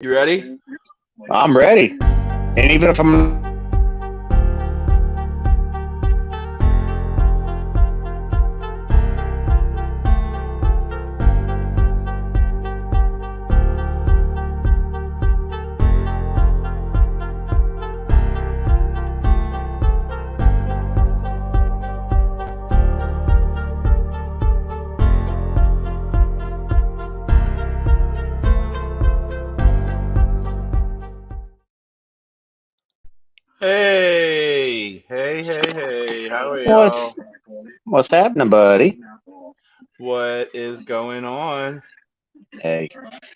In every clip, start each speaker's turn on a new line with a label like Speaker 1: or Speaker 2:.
Speaker 1: You ready?
Speaker 2: I'm ready. And even if I'm not ready, I'm ready to go.
Speaker 1: Hey, how are
Speaker 2: What's
Speaker 1: y'all?
Speaker 2: what's happening, buddy?
Speaker 1: What is going on?
Speaker 2: Hey,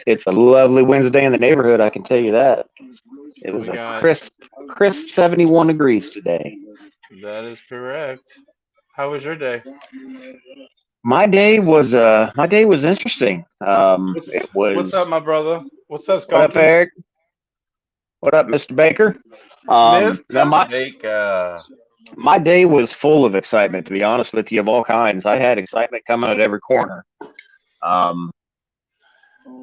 Speaker 2: it's a lovely Wednesday in the neighborhood. I can tell you that. It was
Speaker 1: We
Speaker 2: a
Speaker 1: got,
Speaker 2: crisp 71 degrees today.
Speaker 1: that is correct. How was your day?
Speaker 2: My day was interesting. It
Speaker 1: What's up,
Speaker 2: was
Speaker 1: my brother? What's up,
Speaker 2: what up,
Speaker 1: Skunky?
Speaker 2: Eric? What up, Mr. Baker? Now
Speaker 1: Mr.
Speaker 2: my
Speaker 1: Baker.
Speaker 2: my day was full of excitement. To be honest with you, of all kinds, I had excitement coming at every corner. Um,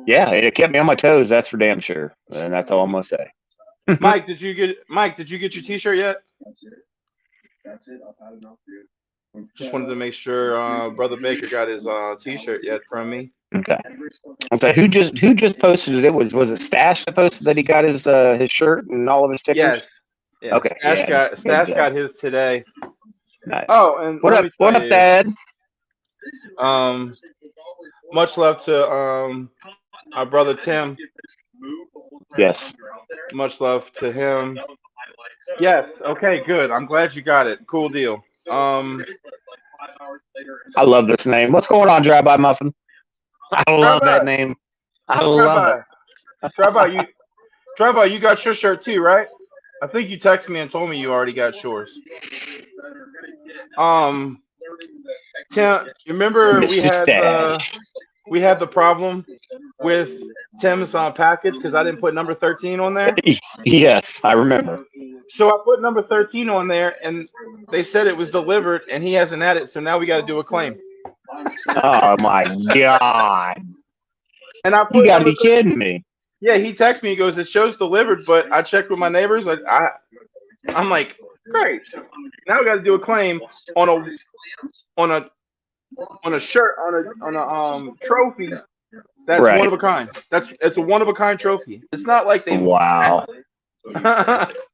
Speaker 2: yeah, it kept me on my toes. That's for damn sure, and that's all I'm gonna say.
Speaker 1: Mike, did you get your t-shirt yet? Just wanted to make sure brother Baker got his t-shirt yet from me.
Speaker 2: Okay. Okay. Who just posted it? Was it Stash that posted that he got his shirt and all of his stickers?
Speaker 1: Yes. Yeah,
Speaker 2: Okay.
Speaker 1: Stash
Speaker 2: Yeah.
Speaker 1: got
Speaker 2: Good
Speaker 1: Stash
Speaker 2: job.
Speaker 1: got his today.
Speaker 2: Nice.
Speaker 1: Oh, and
Speaker 2: What
Speaker 1: let
Speaker 2: up?
Speaker 1: me tell
Speaker 2: What up,
Speaker 1: you,
Speaker 2: Dad?
Speaker 1: um, much love to our brother Tim.
Speaker 2: Yes.
Speaker 1: Much love to him. Yes. Okay. Good. I'm glad you got it. Cool deal.
Speaker 2: I love this name. What's going on, Dry By Muffin? I
Speaker 1: Drive
Speaker 2: love that
Speaker 1: by.
Speaker 2: name. I
Speaker 1: Drive
Speaker 2: love it.
Speaker 1: by. Drive by. Drive by. You got your shirt too, right? I think you texted me and told me you already got yours. Um, Tim, you remember
Speaker 2: Mr. Stash.
Speaker 1: we had the problem with Tim's package because I didn't put number 13 on there.
Speaker 2: Yes, I remember.
Speaker 1: So I put number 13 on there, and they said it was delivered, and he hasn't had it. So now we got to do a claim.
Speaker 2: Oh my God.
Speaker 1: And I
Speaker 2: You
Speaker 1: put
Speaker 2: got to
Speaker 1: number
Speaker 2: be
Speaker 1: 13.
Speaker 2: kidding me.
Speaker 1: Yeah, he texted me. He goes, "It shows delivered," but I checked with my neighbors. I'm like, great. Now we got to do a claim on a on a on a shirt on a trophy that's one
Speaker 2: Right.
Speaker 1: of a kind. It's a one of a kind trophy. It's not like they.
Speaker 2: Wow.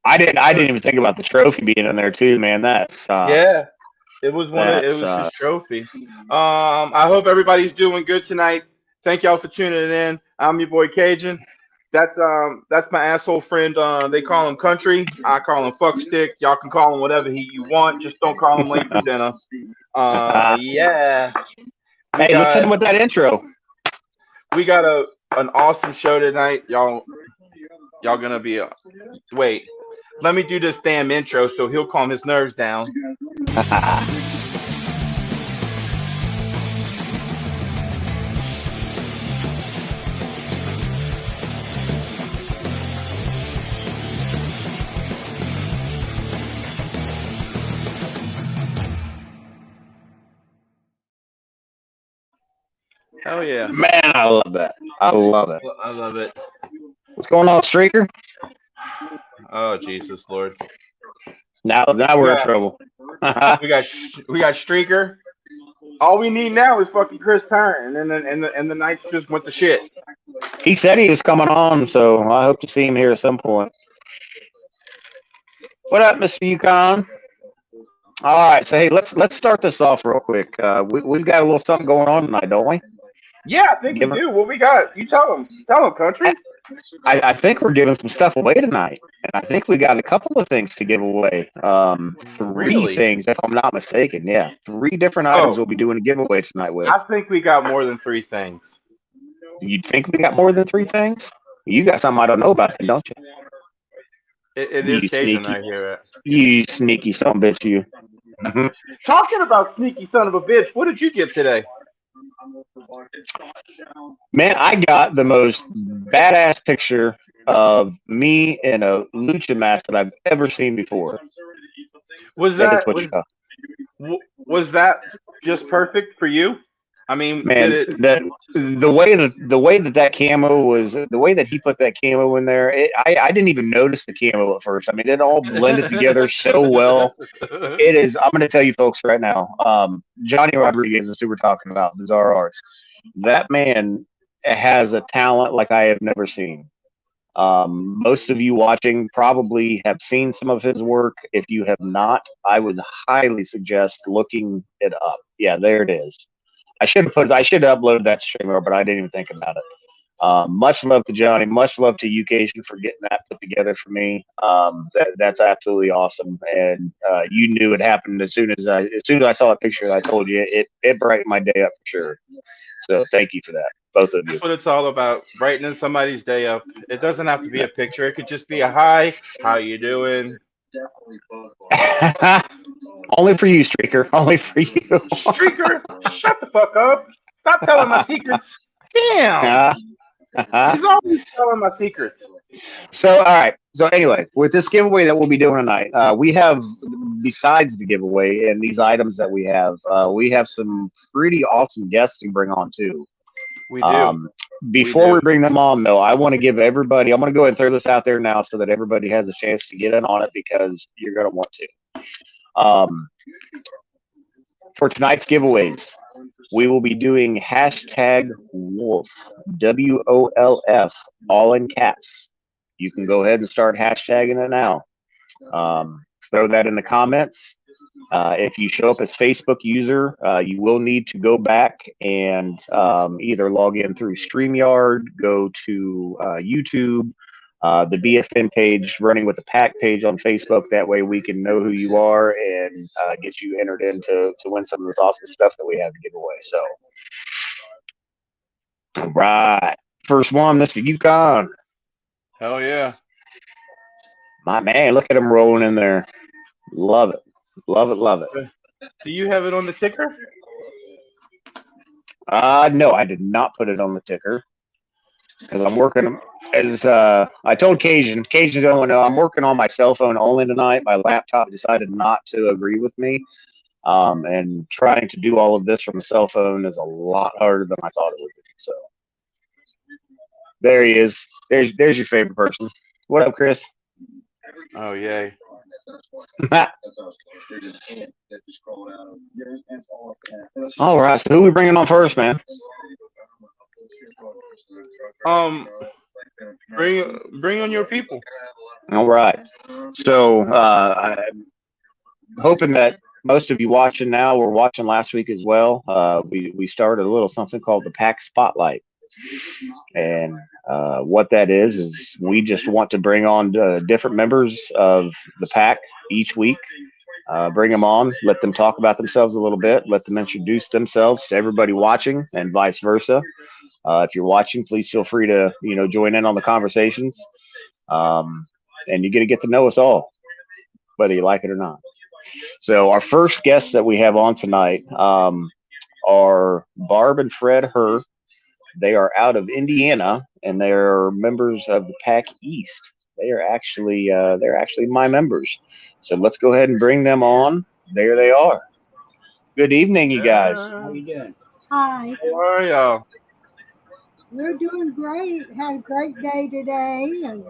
Speaker 2: I didn't even think about the trophy being in there too, man. That sucks.
Speaker 1: Yeah, it was
Speaker 2: That
Speaker 1: it was his
Speaker 2: sucks.
Speaker 1: trophy. I hope everybody's doing good tonight. Thank y'all for tuning in. I'm your boy Cajun. That's my asshole friend. They call him Country. I call him Fuckstick. Y'all can call him whatever you want. Just don't call him late for dinner. Yeah. We
Speaker 2: Hey, let's hit
Speaker 1: got
Speaker 2: him with that intro.
Speaker 1: we got an awesome show tonight. Y'all gonna be wait. Let me do this damn intro so he'll calm his nerves down. Hell yeah.
Speaker 2: Man, I love that. I love it.
Speaker 1: I love it.
Speaker 2: What's going on, Streaker?
Speaker 1: Oh Jesus Lord.
Speaker 2: Now
Speaker 1: We
Speaker 2: we're in
Speaker 1: got
Speaker 2: trouble.
Speaker 1: we got Streaker. All we need now is fucking Chris Parent, and then the Knights just went to shit.
Speaker 2: He said he was coming on, so I hope to see him here at some point. What up, Mr. Yukon? All right, so hey, let's start this off real quick. We've got a little something going on tonight, don't we?
Speaker 1: Yeah, I think we
Speaker 2: Giving,
Speaker 1: do. What we got? You tell them. Tell them,
Speaker 2: I,
Speaker 1: country.
Speaker 2: I think we're giving some stuff away tonight, and I think we got a couple of things to give away. Three
Speaker 1: Really?
Speaker 2: things, if I'm not mistaken. Yeah, three different items
Speaker 1: Oh,
Speaker 2: we'll be doing a giveaway tonight with.
Speaker 1: I think we got more than three things.
Speaker 2: You think we got more than three things? You got something I don't know about, then, don't you?
Speaker 1: It is
Speaker 2: You
Speaker 1: Cajun,
Speaker 2: sneaky,
Speaker 1: I hear it.
Speaker 2: you sneaky son of a bitch, you. Mhm.
Speaker 1: Talking about sneaky son of a bitch, what did you get today?
Speaker 2: Man, I got the most badass picture of me in a lucha mask that I've ever seen before.
Speaker 1: Was
Speaker 2: That is
Speaker 1: that
Speaker 2: what you call.
Speaker 1: was that just perfect for you? I mean,
Speaker 2: Man,
Speaker 1: did it?
Speaker 2: the way that camo was, the way that he put that camo in there, I didn't even notice the camo at first. I mean, it all blended together so well. It is. I'm going to tell you folks right now. Johnny Rodriguez is who we're talking about, Bizarre Arts. That man has a talent like I have never seen. Most of you watching probably have seen some of his work. If you have not, I would highly suggest looking it up. Yeah, there it is. I should have uploaded that to Streamer, but I didn't even think about it. Much love to Johnny. Much love to you, Cation, for getting that put together for me. That's absolutely awesome. And you knew it happened as soon as I saw a picture. I told you it brightened my day up for sure. So thank you for that, both of you.
Speaker 1: That's what it's all about. Brightening somebody's day up. It doesn't have to be a picture. It could just be a hi. How you doing?
Speaker 2: Only for you, Streaker. Only for you.
Speaker 1: Streaker, shut the fuck up. Stop telling my secrets. Damn. He's always telling my secrets.
Speaker 2: So, all right. So, anyway, with this giveaway that we'll be doing tonight, we have, besides the giveaway and these items that we have some pretty awesome guests to bring on too.
Speaker 1: We do.
Speaker 2: Before we bring them on, though, I want to give everybody, I'm going to go ahead and throw this out there now so that everybody has a chance to get in on it because you're going to want to. For tonight's giveaways, we will be doing hashtag Wolf, WOLF, all in caps. You can go ahead and start hashtagging it now. Throw that in the comments. If you show up as Facebook user, you will need to go back and either log in through StreamYard, go to YouTube, the BFN page, running with the pack page on Facebook. That way we can know who you are and get you entered in to win some of this awesome stuff that we have to give away. So, all right. First one, Mr. Yukon.
Speaker 1: Hell yeah.
Speaker 2: My man, look at him rolling in there. Love it. Love it, love it.
Speaker 1: Do you have it on the ticker?
Speaker 2: No, I did not put it on the ticker because I'm working. As I told Cajun don't know, I'm working on my cell phone only tonight. My laptop decided not to agree with me, and trying to do all of this from a cell phone is a lot harder than I thought it would be. So there he is. There's your favorite person. What up, Chris?
Speaker 1: Oh yay.
Speaker 2: All right, so who we bringing on first, man?
Speaker 1: Bring on your people.
Speaker 2: All right. So I'm hoping that most of you watching now were watching last week as well. We started a little something called the Pack Spotlight. And what that is we just want to bring on different members of the pack each week. Bring them on, let them talk about themselves a little bit, let them introduce themselves to everybody watching, and vice versa. If you're watching, please feel free to join in on the conversations, and you're going to get to know us all, whether you like it or not. So our first guests that we have on tonight are Barb and Fred Herr. They are out of Indiana, and they're members of the Pack East. They're actually my members. So let's go ahead and bring them on. There they are. Good evening, you guys.
Speaker 3: How you doing?
Speaker 4: Hi.
Speaker 1: How are y'all?
Speaker 4: We're doing great. Had a great day today and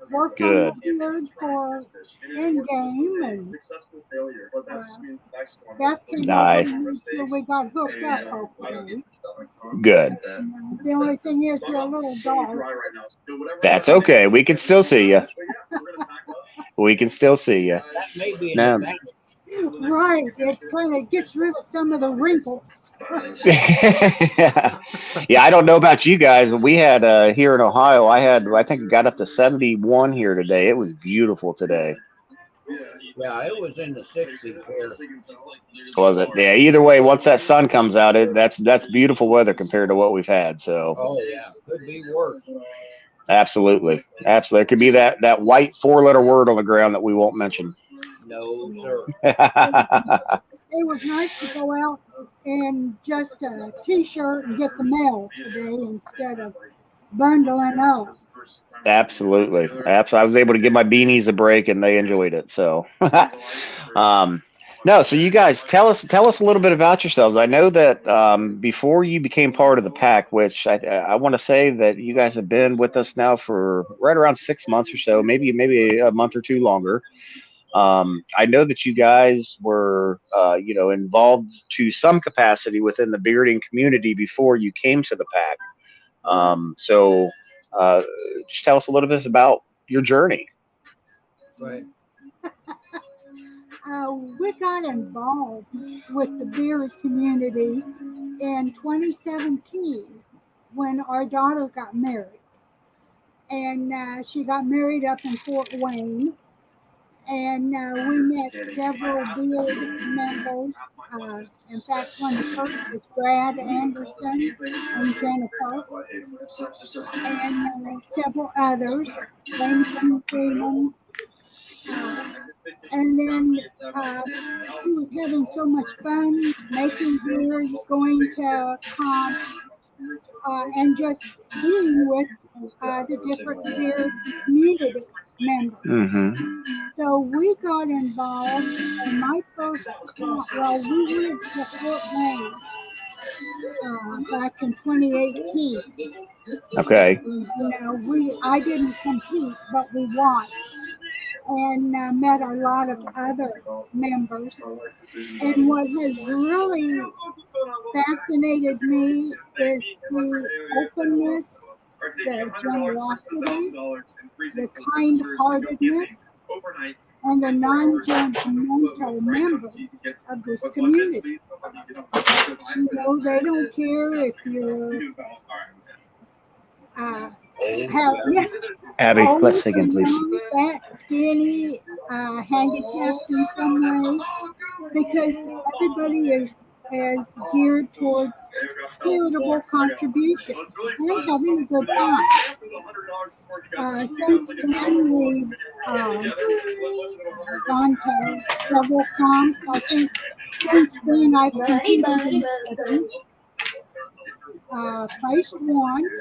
Speaker 4: worked
Speaker 2: Good.
Speaker 4: on the board for in game and Beth came
Speaker 2: Nice.
Speaker 4: over and made sure we got hooked up okay.
Speaker 2: Good.
Speaker 4: The only thing is we're a little dark.
Speaker 2: That's okay. We can still see you. We can still see you.
Speaker 3: That may be an
Speaker 2: Now,
Speaker 3: advantage.
Speaker 4: Right. It kind of gets rid of some of the wrinkles.
Speaker 2: yeah, I don't know about you guys, but we had here in Ohio, I think it got up to 71 here today. It was beautiful today.
Speaker 3: Yeah, it was in the 60s here.
Speaker 2: Was it? Yeah, either way, once that sun comes out, that's beautiful weather compared to what we've had. So
Speaker 3: Oh, yeah. Could be worse.
Speaker 2: absolutely. There could be that white 4-letter word on the ground that we won't mention.
Speaker 3: No, sir.
Speaker 4: It was nice to go out in just a t-shirt and get the mail today instead of bundling up.
Speaker 2: Absolutely. I was able to give my beanies a break, and they enjoyed it. So, No, so you guys tell us a little bit about yourselves. I know that before you became part of the pack, which I want to say that you guys have been with us now for right around 6 months or so, maybe a month or two longer. I know that you guys were involved to some capacity within the bearding community before you came to the pack. So uh, just tell us a little bit about your journey.
Speaker 3: Right.
Speaker 4: We got involved with the beard community in 2017 when our daughter got married. And she got married up in Fort Wayne. And we met several beard members. In fact, one of the first was Brad Anderson and Jennifer, and several others, Raymond Freeman. Uh, and then he was having so much fun making beards, going to comps, and just being with the different beard community members.
Speaker 2: Mm-hmm.
Speaker 4: So we got involved, and my first comp, well, we went to Fort Wayne back in 2018.
Speaker 2: Okay.
Speaker 4: I didn't compete, but we won, and met a lot of other members. And what has really fascinated me is the openness, the generosity, the kind-heartedness, and the non-judgmental members of this community. They don't care if you're yeah,
Speaker 2: Abby,
Speaker 4: old
Speaker 2: let's
Speaker 4: or
Speaker 2: again, please.
Speaker 4: young, fat, skinny, handicapped in some way, because everybody is geared towards charitable contributions and having a good time. Since then, we've gone to several comps. I think since then I've competed in 7, placed once,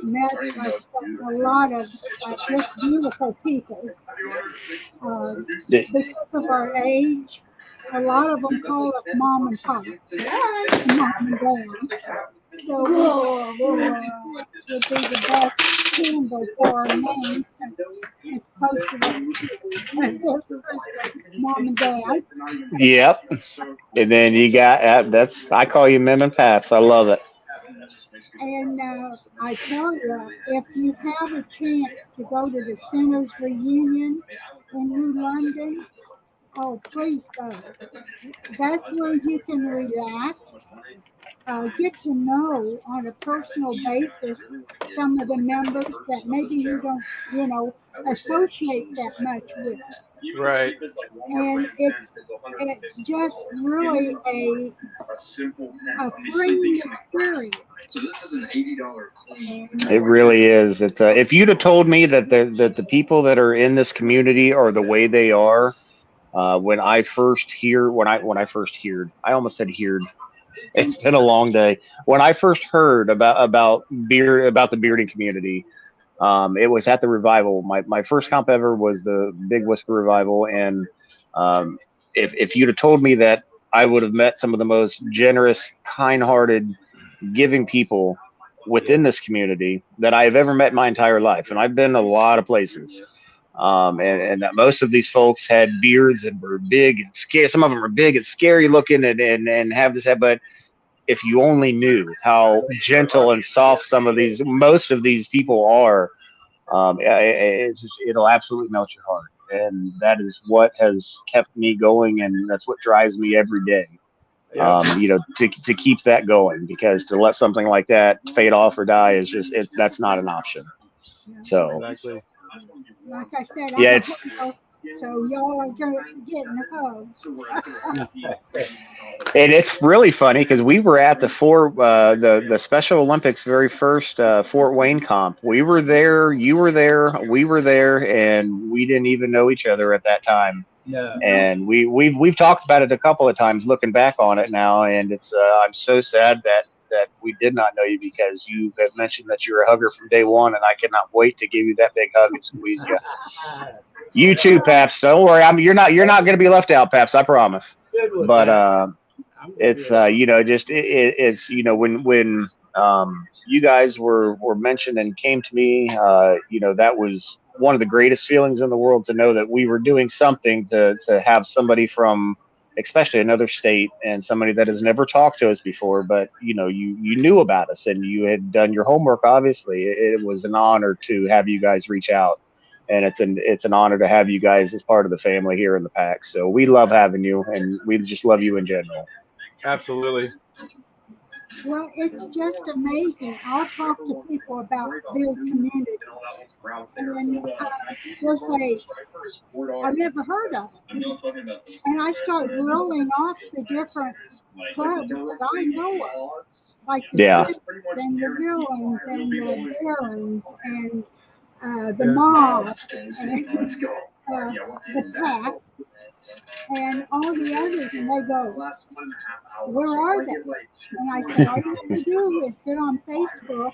Speaker 4: met a lot of just beautiful people. Because of our age, a lot of them call us mom and pop, mom and dad. So X would be the best symbol for our names. It's supposed to be mom and dad.
Speaker 2: Yep. And then you got I call you Mem and Paps. I love it.
Speaker 4: And I tell you, if you have a chance to go to the Center's reunion in New London, oh, please go. That's where you can relax, get to know on a personal basis some of the members that maybe you don't, associate that much with.
Speaker 1: Right.
Speaker 4: And it's just really a freeing experience. And,
Speaker 2: It really is. It's if you'd have told me that the people that are in this community are the way they are, when I first heard, I almost said heard. It's been a long day. When I first heard about the bearding community, it was at the revival. My first comp ever was the Big Whisker Revival, and um, if you'd have told me that, I would have met some of the most generous, kind-hearted, giving people within this community that I have ever met in my entire life. And I've been a lot of places. And that most of these folks had beards and were big and scary. Some of them were big and scary looking and have this head. But if you only knew how gentle and soft most of these people are, it'll absolutely melt your heart. And that is what has kept me going. And that's what drives me every day.
Speaker 1: Yeah.
Speaker 2: To keep that going, because to let something like that fade off or die is that's not an option. So
Speaker 1: Exactly.
Speaker 4: like I said,
Speaker 2: yeah,
Speaker 4: I'm a
Speaker 2: it's
Speaker 4: hooker, so y'all are getting hugs.
Speaker 2: and it's really funny because we were at the Special Olympics very first Fort Wayne comp. We were there, you were there, we were there, and we didn't even know each other at that time.
Speaker 3: No.
Speaker 2: And we've talked about it a couple of times looking back on it now, and it's I'm so sad that we did not know you, because you have mentioned that you're a hugger from day one, and I cannot wait to give you that big hug and squeeze you. You too, Paps. Don't worry. You're not going to be left out, Paps. I promise.
Speaker 3: Good with
Speaker 2: But
Speaker 3: that. I'm good
Speaker 2: it's
Speaker 3: with that.
Speaker 2: it's when you guys were mentioned and came to me, that was one of the greatest feelings in the world to know that we were doing something to have somebody from especially another state and somebody that has never talked to us before, but you knew about us and you had done your homework. Obviously it was an honor to have you guys reach out, and it's an honor to have you guys as part of the family here in the pack. So we love having you, and we just love you in general.
Speaker 1: Absolutely.
Speaker 4: Well, it's just amazing. I'll talk to people about their community, and they'll say, I've never heard of it. And I start rolling off the different clubs that I know of, like the
Speaker 2: Yeah.
Speaker 4: Sims and the Villains and the Barons and the Mob and the Pack and all the others. And they go, where are they? And I said, all you have to do is get on Facebook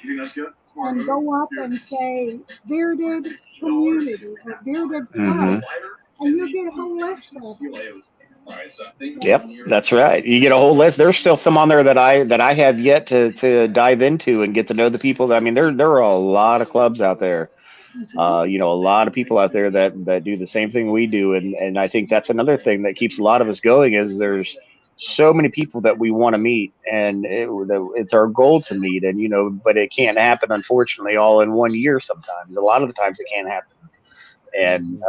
Speaker 4: and go up and say Bearded Community or Bearded Club, and you'll get a whole list of them.
Speaker 2: Yep, that's right. You get a whole list. There's still some on there that I have yet to dive into and get to know the people. I mean, there are a lot of clubs out there. A lot of people out there that do the same thing we do, and I think that's another thing that keeps a lot of us going is there's so many people that we want to meet, and it's our goal to meet, and but it can't happen, unfortunately, all in one year. Sometimes, a lot of the times, it can't happen. And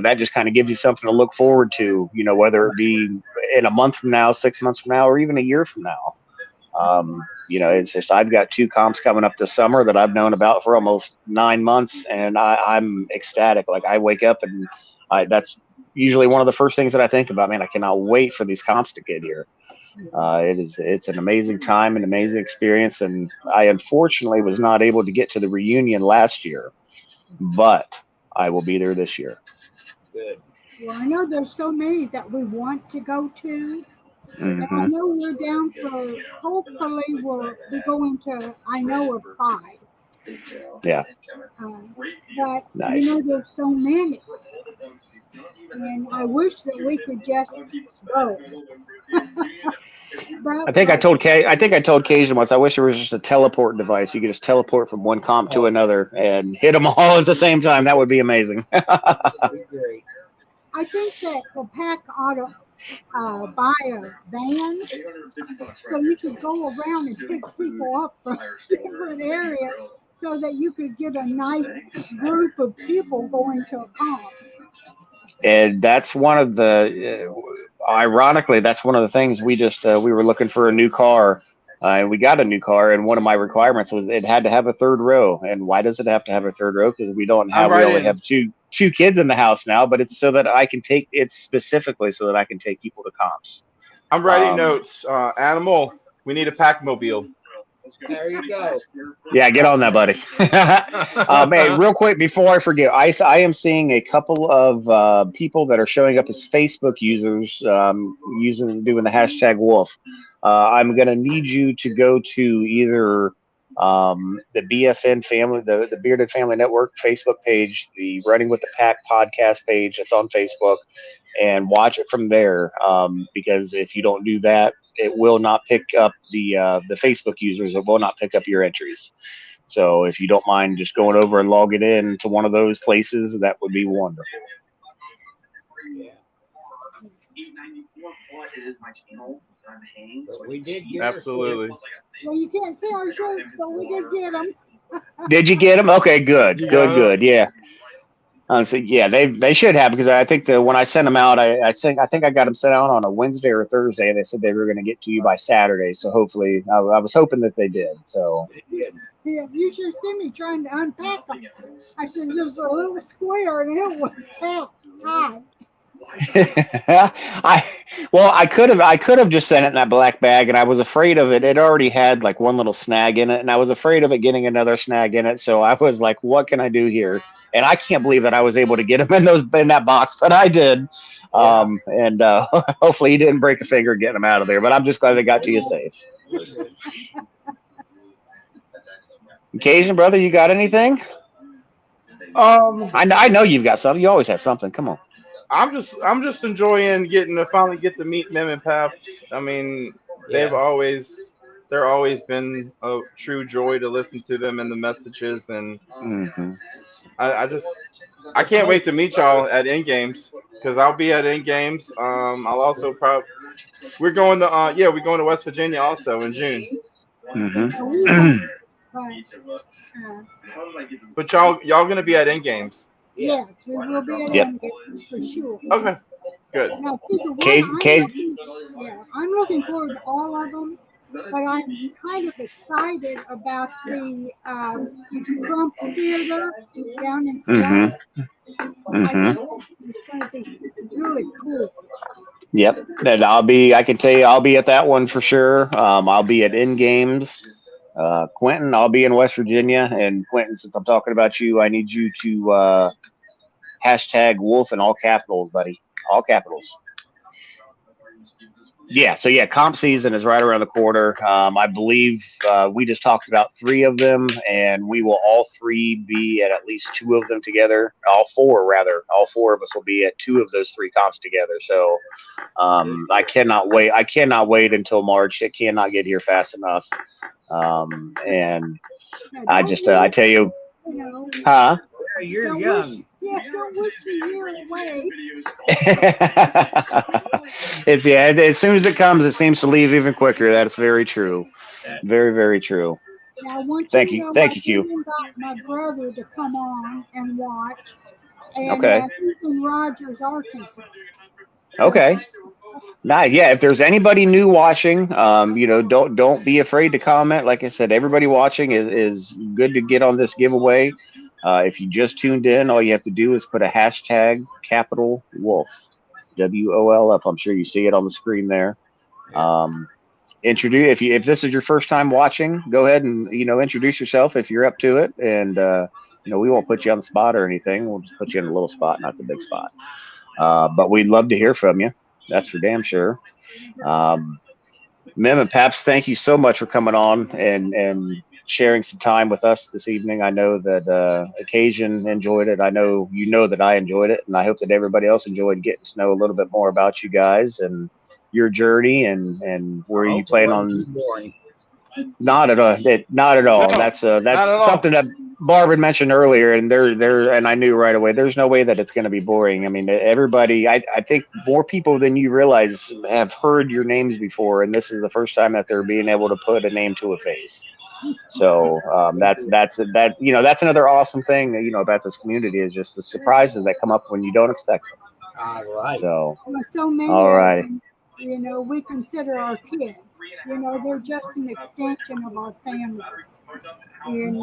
Speaker 2: that just kind of gives you something to look forward to, whether it be in a month from now, 6 months from now, or even a year from now. It's just I've got 2 comps coming up this summer that I've known about for almost 9 months, and I'm ecstatic. Like I wake up and that's usually one of the first things that I think about. Man, I cannot wait for these comps to get here. It's an amazing time, an amazing experience, and I unfortunately was not able to get to the reunion last year, but I will be there this year.
Speaker 3: Good.
Speaker 4: Well, I know there's so many that we want to go to. And I know we're down for, hopefully we'll be going to, I know of 5.
Speaker 2: Yeah.
Speaker 4: But,
Speaker 2: Nice.
Speaker 4: There's so many. And I wish that we could just go. But,
Speaker 2: I think I told Cajun once, I wish there was just a teleport device. You could just teleport from one comp to another and hit them all at the same time. That would be amazing.
Speaker 3: Great.
Speaker 4: I think that the pack ought to buy a van so you could go around and pick people up from different areas so that you could get a nice group of people going to a comp.
Speaker 2: And that's one of the, ironically, that's one of the things we were looking for a new car. And we got a new car, and one of my requirements was it had to have a 3rd row. And why does it have to have a 3rd row? Because we only have two kids in the house now, but it's so that I can take people to comps.
Speaker 1: I'm writing notes. Animal, we need a pack mobile.
Speaker 3: There you go.
Speaker 2: Yeah, get on that, buddy. Hey, real quick before I forget, I am seeing a couple of people that are showing up as Facebook users doing the hashtag Wolf. I'm gonna need you to go to either the BFN family, the Bearded Family Network Facebook page, the Running with the Pack podcast page that's on Facebook, and watch it from there. Because if you don't do that, it will not pick up the Facebook users. It will not pick up your entries. So if you don't mind just going over and logging in to one of those places, that would be wonderful.
Speaker 3: Yeah. But we did get
Speaker 1: Absolutely.
Speaker 4: Well, you can't see our shirts, but we did get them.
Speaker 2: Did you get them? Okay, good. Yeah. So yeah, they should have, because I think when I sent them out, I think I got them sent out on a Wednesday or a Thursday, and they said they were going to get to you by Saturday. So hopefully, I was hoping that they did. So
Speaker 4: Yeah, you should see me trying to unpack them. I said there's a little square and it was packed tight.
Speaker 2: I could have just sent it in that black bag, and I was afraid of it. It already had like one little snag in it, and I was afraid of it getting another snag in it. So I was like, what can I do here? And I can't believe that I was able to get them in that box, but I did. And hopefully he didn't break a finger getting them out of there, but I'm just glad they got to you safe. Cajun brother, you got anything? I know you've got something. You always have something. Come on.
Speaker 1: I'm just enjoying getting to finally get to meet Mem and Paps. I mean, they've
Speaker 3: Yeah.
Speaker 1: always they're always been a true joy to listen to them and the messages, and
Speaker 2: Hmm.
Speaker 1: I just I can't wait to meet y'all at End Games because I'll be at End Games. I'll also probably we're going to we're going to West Virginia also in June.
Speaker 4: Yeah, we won't,
Speaker 2: Hmm.
Speaker 4: but uh,
Speaker 1: But y'all gonna be at End Games.
Speaker 3: Yeah.
Speaker 4: yes, we will be at
Speaker 2: Yep.
Speaker 4: Endgames for sure.
Speaker 1: Okay, good.
Speaker 4: Now, see, the one
Speaker 2: Cage, Cage.
Speaker 4: I'm looking forward to all of them, but I'm kind of excited about the Trump Theater down in
Speaker 2: Hmm.
Speaker 4: Columbus. I
Speaker 2: Hmm.
Speaker 4: think it's going to be really cool.
Speaker 2: Yep. And I'll be. I can tell you, I'll be at that one for sure. I'll be at In Games. Quentin, I'll be in West Virginia. And Quentin, since I'm talking about you, I need you to hashtag Wolf in all capitals, buddy. All capitals. Yeah, so yeah, comp season is right around the corner. I believe we just talked about three of them, and we will all three be at least two of them together. All four, rather. All four of us will be at two of those three comps together. So I cannot wait. I cannot wait until March. It cannot get here fast enough. And
Speaker 4: Now,
Speaker 2: I
Speaker 4: don't
Speaker 2: just, I
Speaker 4: wish,
Speaker 2: tell you,
Speaker 4: you know,
Speaker 2: huh?
Speaker 3: Yeah, you're
Speaker 4: don't
Speaker 3: young.
Speaker 4: wish, yeah, don't wish a year away.
Speaker 2: It's yeah. As soon as it comes, it seems to leave even quicker. That's very true.
Speaker 3: That,
Speaker 2: Very, very true.
Speaker 4: Now, I want you
Speaker 2: Thank
Speaker 4: to
Speaker 2: you.
Speaker 4: know
Speaker 2: Thank
Speaker 4: I
Speaker 2: you,
Speaker 4: did
Speaker 2: Q.
Speaker 4: invite my brother to come on and watch, and
Speaker 2: Okay.
Speaker 4: he's in Rogers, Arkansas. So,
Speaker 2: Okay. Nah, yeah. If there's anybody new watching, don't be afraid to comment. Like I said, everybody watching is good to get on this giveaway. If you just tuned in, all you have to do is put a hashtag capital Wolf, WOLF. I'm sure you see it on the screen there.
Speaker 3: yeah.
Speaker 2: Um, introduce if this is your first time watching, go ahead and introduce yourself if you're up to it, and we won't put you on the spot or anything. We'll just put you in a little spot, not the big spot. But we'd love to hear from you. That's for damn sure. Um, Mem and Paps, thank you so much for coming on and sharing some time with us this evening. I know that Occasion enjoyed it. I know that I enjoyed it, and I hope that everybody else enjoyed getting to know a little bit more about you guys and your journey and
Speaker 3: I
Speaker 2: where you
Speaker 3: hope it
Speaker 2: plan
Speaker 3: wasn't
Speaker 2: on.
Speaker 3: too boring.
Speaker 2: Not at all. Not at all.
Speaker 1: No,
Speaker 2: That's
Speaker 1: not at all.
Speaker 2: something that Barb had mentioned earlier, and and I knew right away. There's no way that it's going to be boring. I mean, everybody. I think more people than you realize have heard your names before, and this is the first time that they're being able to put a name to a face. So that's another awesome thing about this community is just the surprises that come up when you don't expect them.
Speaker 3: All right.
Speaker 2: So
Speaker 4: so many
Speaker 2: all
Speaker 4: of
Speaker 2: right.
Speaker 4: them, we consider our kids. They're just an extension of our family. And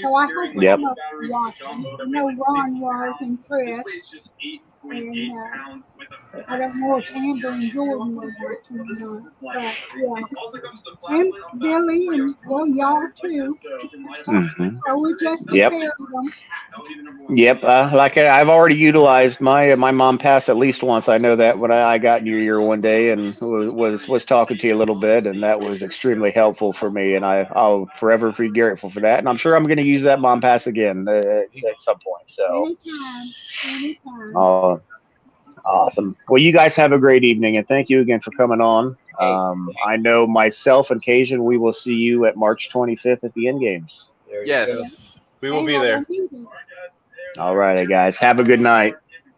Speaker 4: so I hope
Speaker 2: Yep.
Speaker 4: some of them watching. I know Ron was and Chris. And I don't know if Amber and Jordan were watching or not. But yeah. And Billy and well, y'all too.
Speaker 2: Hmm.
Speaker 4: So we're just a
Speaker 2: Yep.
Speaker 4: pair of them.
Speaker 2: Yep, I've already utilized my mom passed at least once. I know that when I got in your ear one day and was talking to you a little bit, and that was extremely helpful for me, and I'll forever be grateful for that. And I'm sure I'm going to use that mom pass again at some point. So,
Speaker 4: Anytime. Anytime.
Speaker 2: uh, awesome. Well, you guys have a great evening, and thank you again for coming on.
Speaker 3: Hey,
Speaker 2: I know myself and Cajun, we will see you at March 25th at the End Games.
Speaker 3: there you go.
Speaker 1: Yes, we will
Speaker 4: They
Speaker 1: be
Speaker 4: have
Speaker 1: there.
Speaker 4: a meeting.
Speaker 2: All right, guys, have a good night.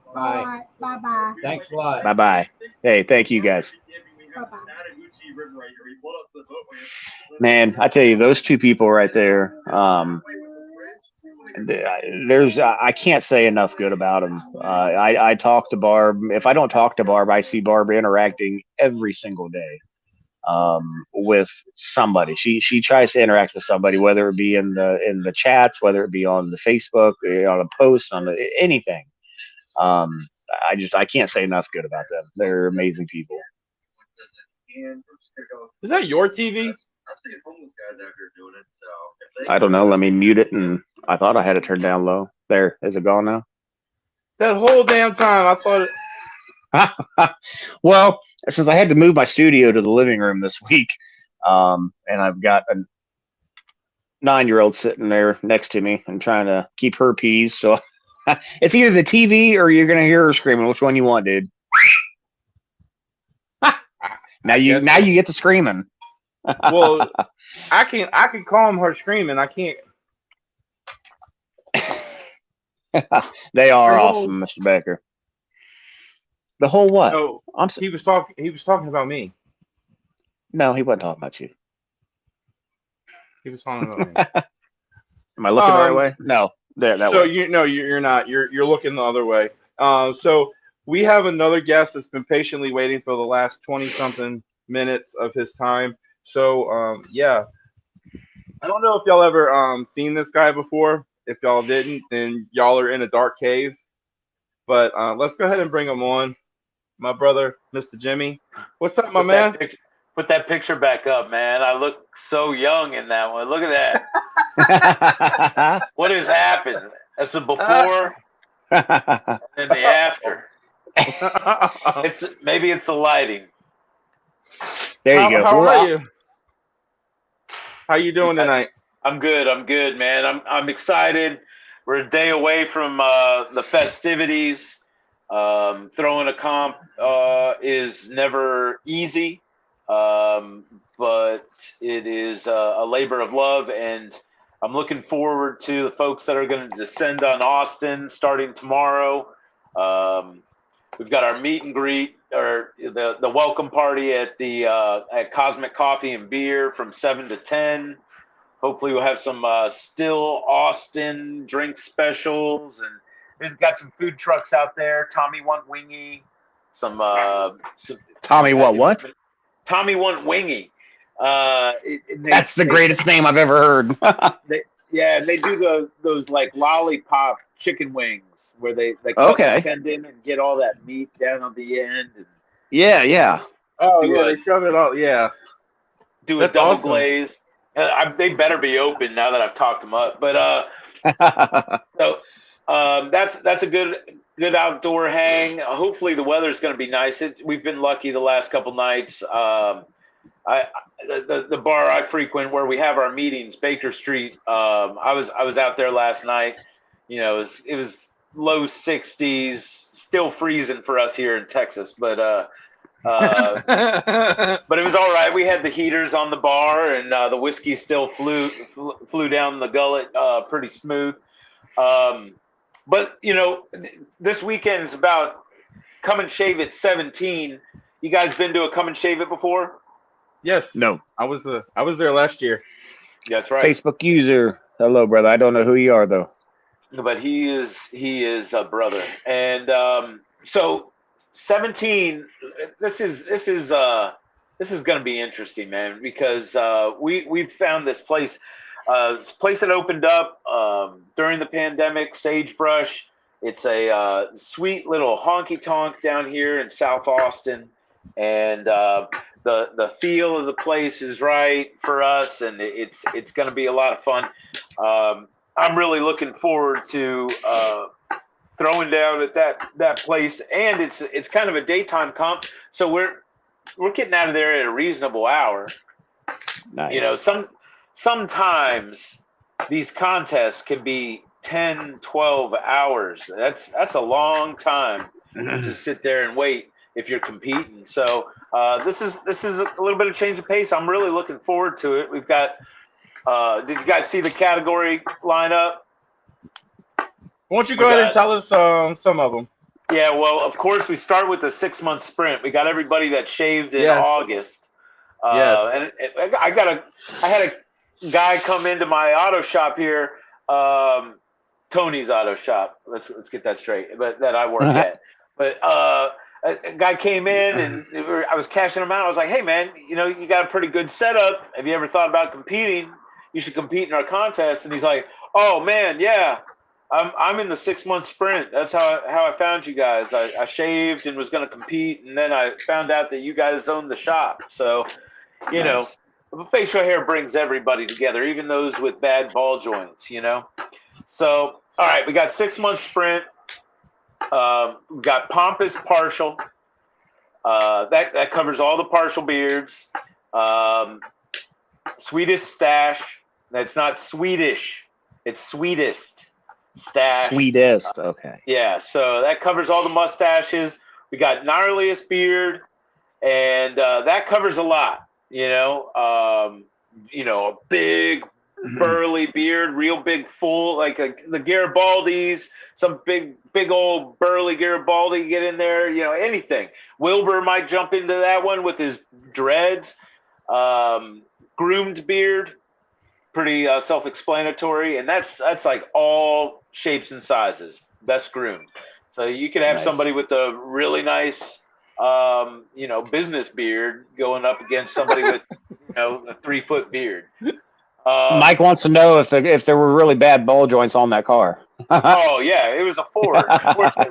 Speaker 4: All
Speaker 3: Bye.
Speaker 4: right. Bye bye.
Speaker 3: Thanks a lot.
Speaker 2: Bye bye. Hey, thank you guys.
Speaker 4: Bye bye.
Speaker 2: Man, I tell you, those two people right there. There's I can't say enough good about them. I talk to Barb. If I don't talk to Barb, I see Barb interacting every single day with somebody. She tries to interact with somebody, whether it be in the chats, whether it be on the Facebook, on a post, anything. I can't say enough good about them. They're amazing people.
Speaker 1: Is that your TV?
Speaker 2: I don't know. Let me mute it, and I thought I had it turned down low. There, is it gone now?
Speaker 1: That whole damn time, I thought.
Speaker 2: Well, since I had to move my studio to the living room this week, and I've got 9-year-old sitting there next to me and trying to keep her peas. So it's either the TV or you're gonna hear her screaming. Which one you want, dude? Now you get to screaming.
Speaker 1: Well, I can calm her screaming. I can't.
Speaker 2: They are
Speaker 1: The whole-
Speaker 2: awesome, Mr. Baker. The whole what?
Speaker 1: No,
Speaker 2: I'm
Speaker 1: he was talking about me.
Speaker 2: No, he wasn't talking about you.
Speaker 1: He was talking about me.
Speaker 2: Am I looking the right way? No. There, that
Speaker 1: So
Speaker 2: way.
Speaker 1: you're not. You're looking the other way. So we have another guest that's been patiently waiting for the last 20-something minutes of his time. So yeah, I don't know if y'all ever seen this guy before. If y'all didn't, then y'all are in a dark cave. But let's go ahead and bring him on, my brother, Mr. Jimmy. What's up, my man?
Speaker 5: Put that picture back up, man. I look so young in that one. Look at that. What has happened? That's the before and the after. Maybe it's the lighting.
Speaker 2: There you go.
Speaker 1: How are you? How you doing tonight?
Speaker 5: I'm good, man. I'm excited. We're a day away from the festivities. Throwing a comp is never easy, but it is a labor of love, and I'm looking forward to the folks that are going to descend on Austin starting tomorrow. We've got our meet and greet, or the welcome party at Cosmic Coffee and Beer from 7 to 10. Hopefully we'll have some still Austin drink specials, and we've got some food trucks out there. Tommy Want Wingy, some
Speaker 2: Tommy what?
Speaker 5: Tommy Want Wingy.
Speaker 2: That's the greatest name I've ever heard.
Speaker 5: They do those like lollipop chicken wings where they cut the tendon and get all that meat down on the end. And
Speaker 2: yeah.
Speaker 1: Oh yeah, they shove it all. Yeah,
Speaker 5: do
Speaker 1: That's
Speaker 5: a double
Speaker 1: awesome.
Speaker 5: glaze. They better be open now that I've talked them up. But so that's a good outdoor hang. Hopefully the weather's going to be nice. We've been lucky the last couple nights. The bar I frequent where we have our meetings, Baker Street. I was out there last night. You know, it was low 60s, still freezing for us here in Texas, but it was all right. We had the heaters on the bar, and the whiskey still flew down the gullet pretty smooth. But this weekend's about Come and Shave It 17. You guys been to a Come and Shave It before?
Speaker 1: Yes.
Speaker 2: No.
Speaker 1: I was there last year.
Speaker 5: That's right.
Speaker 2: Facebook user. Hello, brother. I don't know who you are though.
Speaker 5: But he is a brother, and so 17. This is going to be interesting, man, because we've found this place. It's a place that opened up during the pandemic, Sagebrush. It's a sweet little honky tonk down here in South Austin, and the feel of the place is right for us, and it's going to be a lot of fun. I'm really looking forward to throwing down at that place, and it's kind of a daytime comp, so we're getting out of there at a reasonable hour.
Speaker 2: Nice.
Speaker 5: Sometimes these contests can be 10, 12 hours. That's a long time to sit there and wait if you're competing. So this is a little bit of change of pace. I'm really looking forward to it. We've got. Did you guys see the category lineup?
Speaker 1: Why don't you go ahead and tell us some of them?
Speaker 5: Yeah, well, of course, we start with the 6-month sprint. We got everybody that shaved in August.
Speaker 1: Yes.
Speaker 5: And I had a guy come into my auto shop here, Tony's auto shop. Let's get that straight. But that I work at. But a guy came in and I was cashing him out. I was like, "Hey, man, you got a pretty good setup. Have you ever thought about competing? You should compete in our contest." And he's like, "Oh man, yeah, I'm in the 6-month sprint. That's how I found you guys. I shaved and was going to compete, and then I found out that you guys owned the shop. So, facial hair brings everybody together, even those with bad ball joints. So, all right, we got 6-month sprint. We got pompous partial. That covers all the partial beards. Sweetest stash. That's not Swedish. It's sweetest stash.
Speaker 2: Sweetest. Okay.
Speaker 5: Yeah, so that covers all the mustaches. We got gnarliest beard, and that covers a lot. A big burly beard, real big, full, like the Garibaldis, some big old burly Garibaldi get in there. Anything. Wilbur might jump into that one with his dreads. Groomed beard, pretty self-explanatory, and that's like all shapes and sizes. Best groomed. So you can have somebody with a really nice, business beard going up against somebody with, a 3-foot beard.
Speaker 2: Mike wants to know if there were really bad ball joints on that car.
Speaker 5: Oh yeah, it was a Ford. Of course they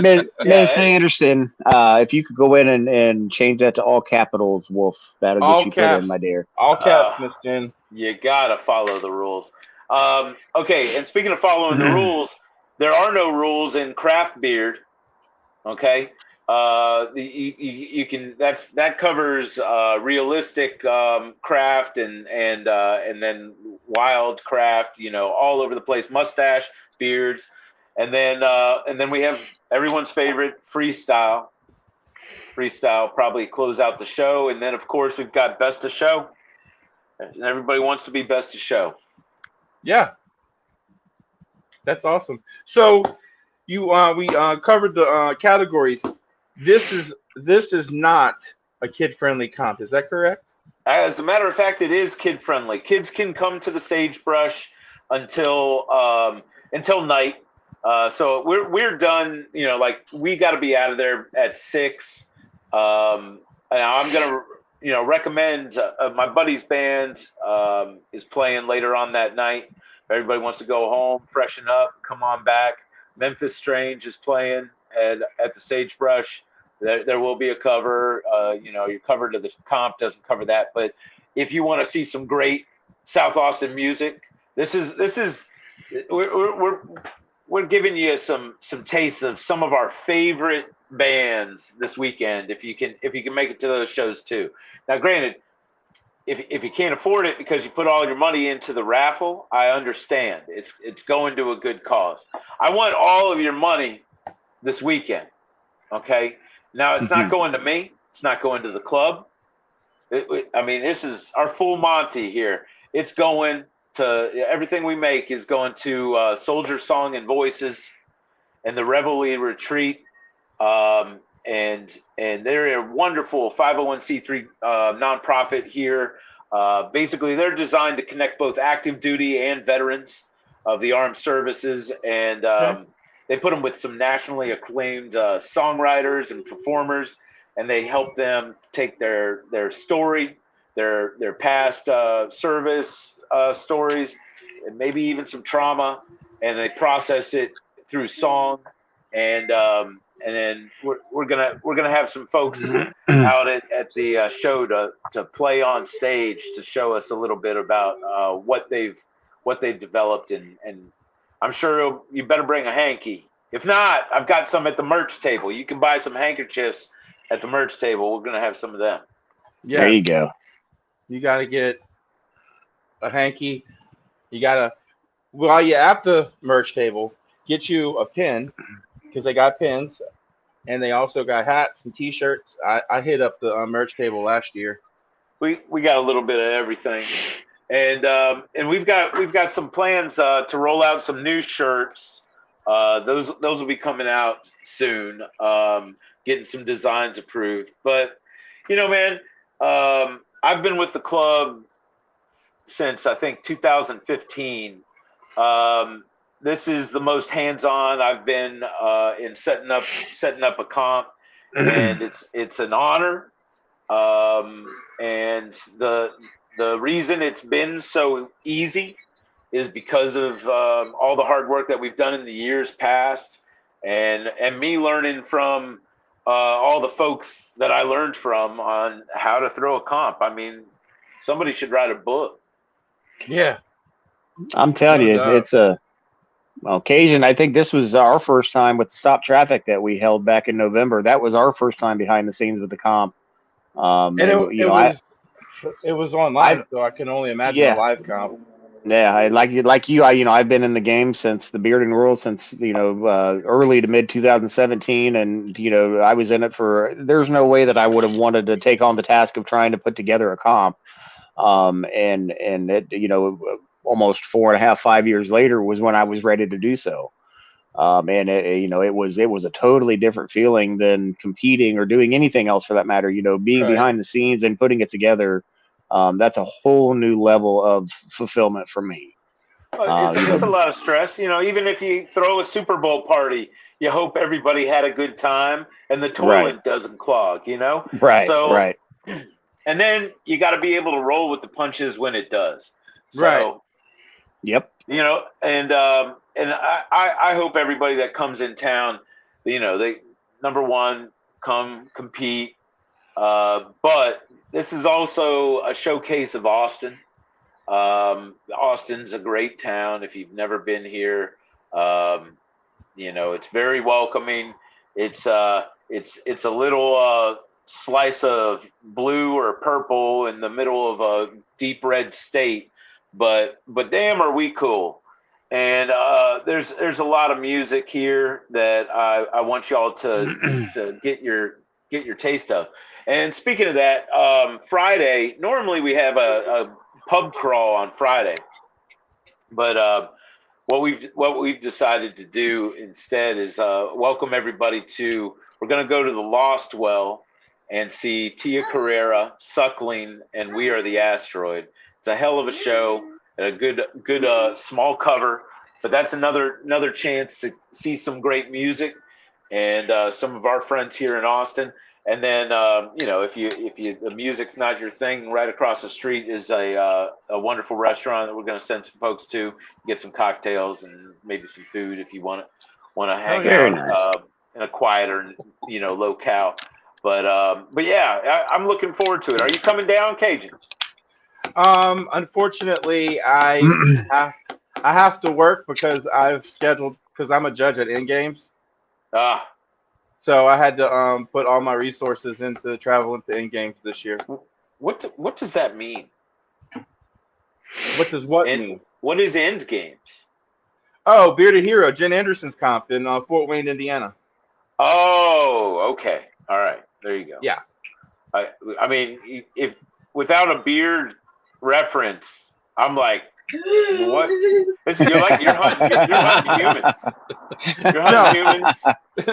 Speaker 5: were.
Speaker 2: Ms. Anderson, if you could go in and change that to all capitals, Wolf, that'll
Speaker 1: All
Speaker 2: get you
Speaker 1: caps.
Speaker 2: put in, my dear.
Speaker 1: All caps, Miss Jen.
Speaker 5: You gotta follow the rules. Okay, and speaking of following the rules, there are no rules in craft beard. Okay, you can that covers realistic craft and then wild craft. All over the place. Mustache, beards, and then we have everyone's favorite freestyle. Freestyle probably close out the show, and then of course we've got best of show. And everybody wants to be best of show.
Speaker 1: Yeah, that's awesome. So we covered the categories. This is not a kid-friendly comp. Is that correct?
Speaker 5: As a matter of fact, it is kid-friendly. Kids can come to the Sagebrush until night. So we're done. We got to be out of there at 6. And I'm gonna recommend my buddy's band is playing later on that night. If everybody wants to go home, freshen up, come on back. Memphis Strange is playing at the Sagebrush. There will be a cover. Your cover to the comp doesn't cover that, but if you want to see some great South Austin music, we're giving you some tastes of some of our favorite bands this weekend. If you can make it to those shows too. Now, granted, if you can't afford it because you put all your money into the raffle, I understand. It's going to a good cause. I want all of your money this weekend. Okay. Now it's not going to me. It's not going to the club. This is our full Monty here. It's going to everything we make is going to Soldier Song and Voices and the Reveille Retreat. And they're a wonderful 501c3 nonprofit here. Basically, they're designed to connect both active duty and veterans of the armed services, and they put them with some nationally acclaimed songwriters and performers, and they help them take their story, their past service stories, and maybe even some trauma, and they process it through song, and then we're gonna have some folks out at the show to play on stage to show us a little bit about what they've developed, and I'm sure you better bring a hanky. If not, I've got some at the merch table. You can buy some handkerchiefs at the merch table. We're gonna have some of them.
Speaker 1: Yes.
Speaker 2: There you go.
Speaker 1: You gotta get a hanky. You gotta, while you're at the merch table, get you a pin, because they got pins, and they also got hats and T-shirts. I hit up the merch table last year.
Speaker 5: We got a little bit of everything, and we've got some plans to roll out some new shirts. Those will be coming out soon. Getting some designs approved, but man, I've been with the club since I think 2015. This is the most hands-on I've been in setting up a comp, and it's an honor. And the reason it's been so easy is because of all the hard work that we've done in the years past, and me learning from all the folks that I learned from on how to throw a comp. Somebody should write a book.
Speaker 1: Yeah,
Speaker 2: I'm telling you, it's a occasion. I think this was our first time with Stop Traffic that we held back in November. That was our first time behind the scenes with the comp.
Speaker 1: and it was It was online, so I can only imagine a
Speaker 2: Yeah.
Speaker 1: live comp.
Speaker 2: Yeah, I've been in the game since the bearding world since early to mid 2017, and I was in it for. There's no way that I would have wanted to take on the task of trying to put together a comp, and it almost 4.5, 5 years later was when I was ready to do so. And it was a totally different feeling than competing or doing anything else for that matter. Being
Speaker 1: Right.
Speaker 2: behind the scenes and putting it together. That's a whole new level of fulfillment for me.
Speaker 5: It's a lot of stress. Even if you throw a Super Bowl party, you hope everybody had a good time and the toilet doesn't clog,
Speaker 2: Right,
Speaker 5: So,
Speaker 2: right.
Speaker 5: And then you got to be able to roll with the punches when it does. So,
Speaker 1: Right.
Speaker 2: Yep.
Speaker 5: And I hope everybody that comes in town, they number one, come compete. But this is also a showcase of Austin. Austin's a great town. If you've never been here, it's very welcoming. It's a little slice of blue or purple in the middle of a deep red state, but damn, are we cool. And there's a lot of music here that I want y'all to get your taste of. And speaking of that, Friday, normally we have a pub crawl on Friday, but what we've decided to do instead is welcome everybody to. We're going to go to the Lost Well and see Tia Carrera, Suckling, and We Are the Asteroid. It's a hell of a show, a good small cover, but that's another chance to see some great music and some of our friends here in Austin. And then if the music's not your thing, right across the street is a wonderful restaurant that we're going to send some folks to, get some cocktails and maybe some food if you want to hang
Speaker 2: Very
Speaker 5: out
Speaker 2: nice.
Speaker 5: in a quieter locale. But yeah, I'm looking forward to it. Are you coming down, Cajun?
Speaker 1: Unfortunately, I have to work because I'm a judge at End Games. So I had to put all my resources into traveling to End Games this year.
Speaker 5: What does that mean?
Speaker 1: What does what mean?
Speaker 5: What is End Games?
Speaker 1: Oh, Bearded Hero, Jen Anderson's comp in Fort Wayne, Indiana.
Speaker 5: Oh, okay. All right. There you go.
Speaker 1: Yeah.
Speaker 5: I mean, if without a beard reference, I'm like, what? Listen, you're hunting humans. You're hunting humans.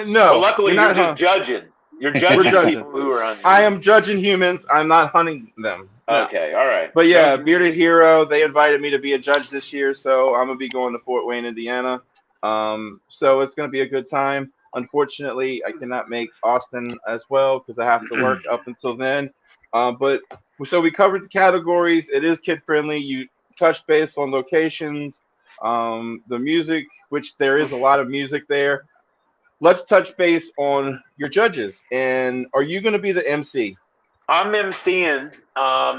Speaker 1: No.
Speaker 5: Well, luckily, you're just judging. You're judging people who are hunting.
Speaker 1: I am judging humans. I'm not hunting them. No.
Speaker 5: Okay. All right.
Speaker 1: But yeah, Bearded Hero, they invited me to be a judge this year, so I'm gonna be going to Fort Wayne, Indiana. So it's gonna be a good time. Unfortunately, I cannot make Austin as well because I have to work up until then. But so we covered the categories. It is kid friendly. You touched base on locations, the music, which there is a lot of music there. Let's touch base on your judges. And are you going to be the MC?
Speaker 5: I'm MCing.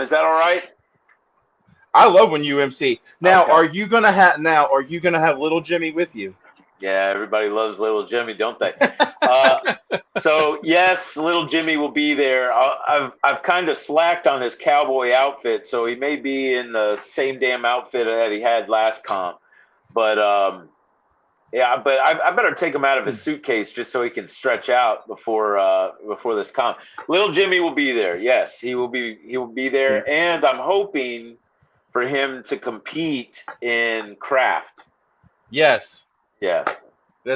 Speaker 5: Is that all right?
Speaker 1: I love when you MC. Now,
Speaker 5: Okay.
Speaker 1: are you gonna have Little Jimmy with you?
Speaker 5: Yeah, everybody loves Little Jimmy, don't they? So yes, Little Jimmy will be there. I've kind of slacked on his cowboy outfit, so he may be in the same damn outfit that he had last comp. But yeah, but I better take him out of his suitcase just so he can stretch out before this comp. Little Jimmy will be there. Yes, he will be there, and I'm hoping for him to compete in craft.
Speaker 1: Yes.
Speaker 5: Yeah.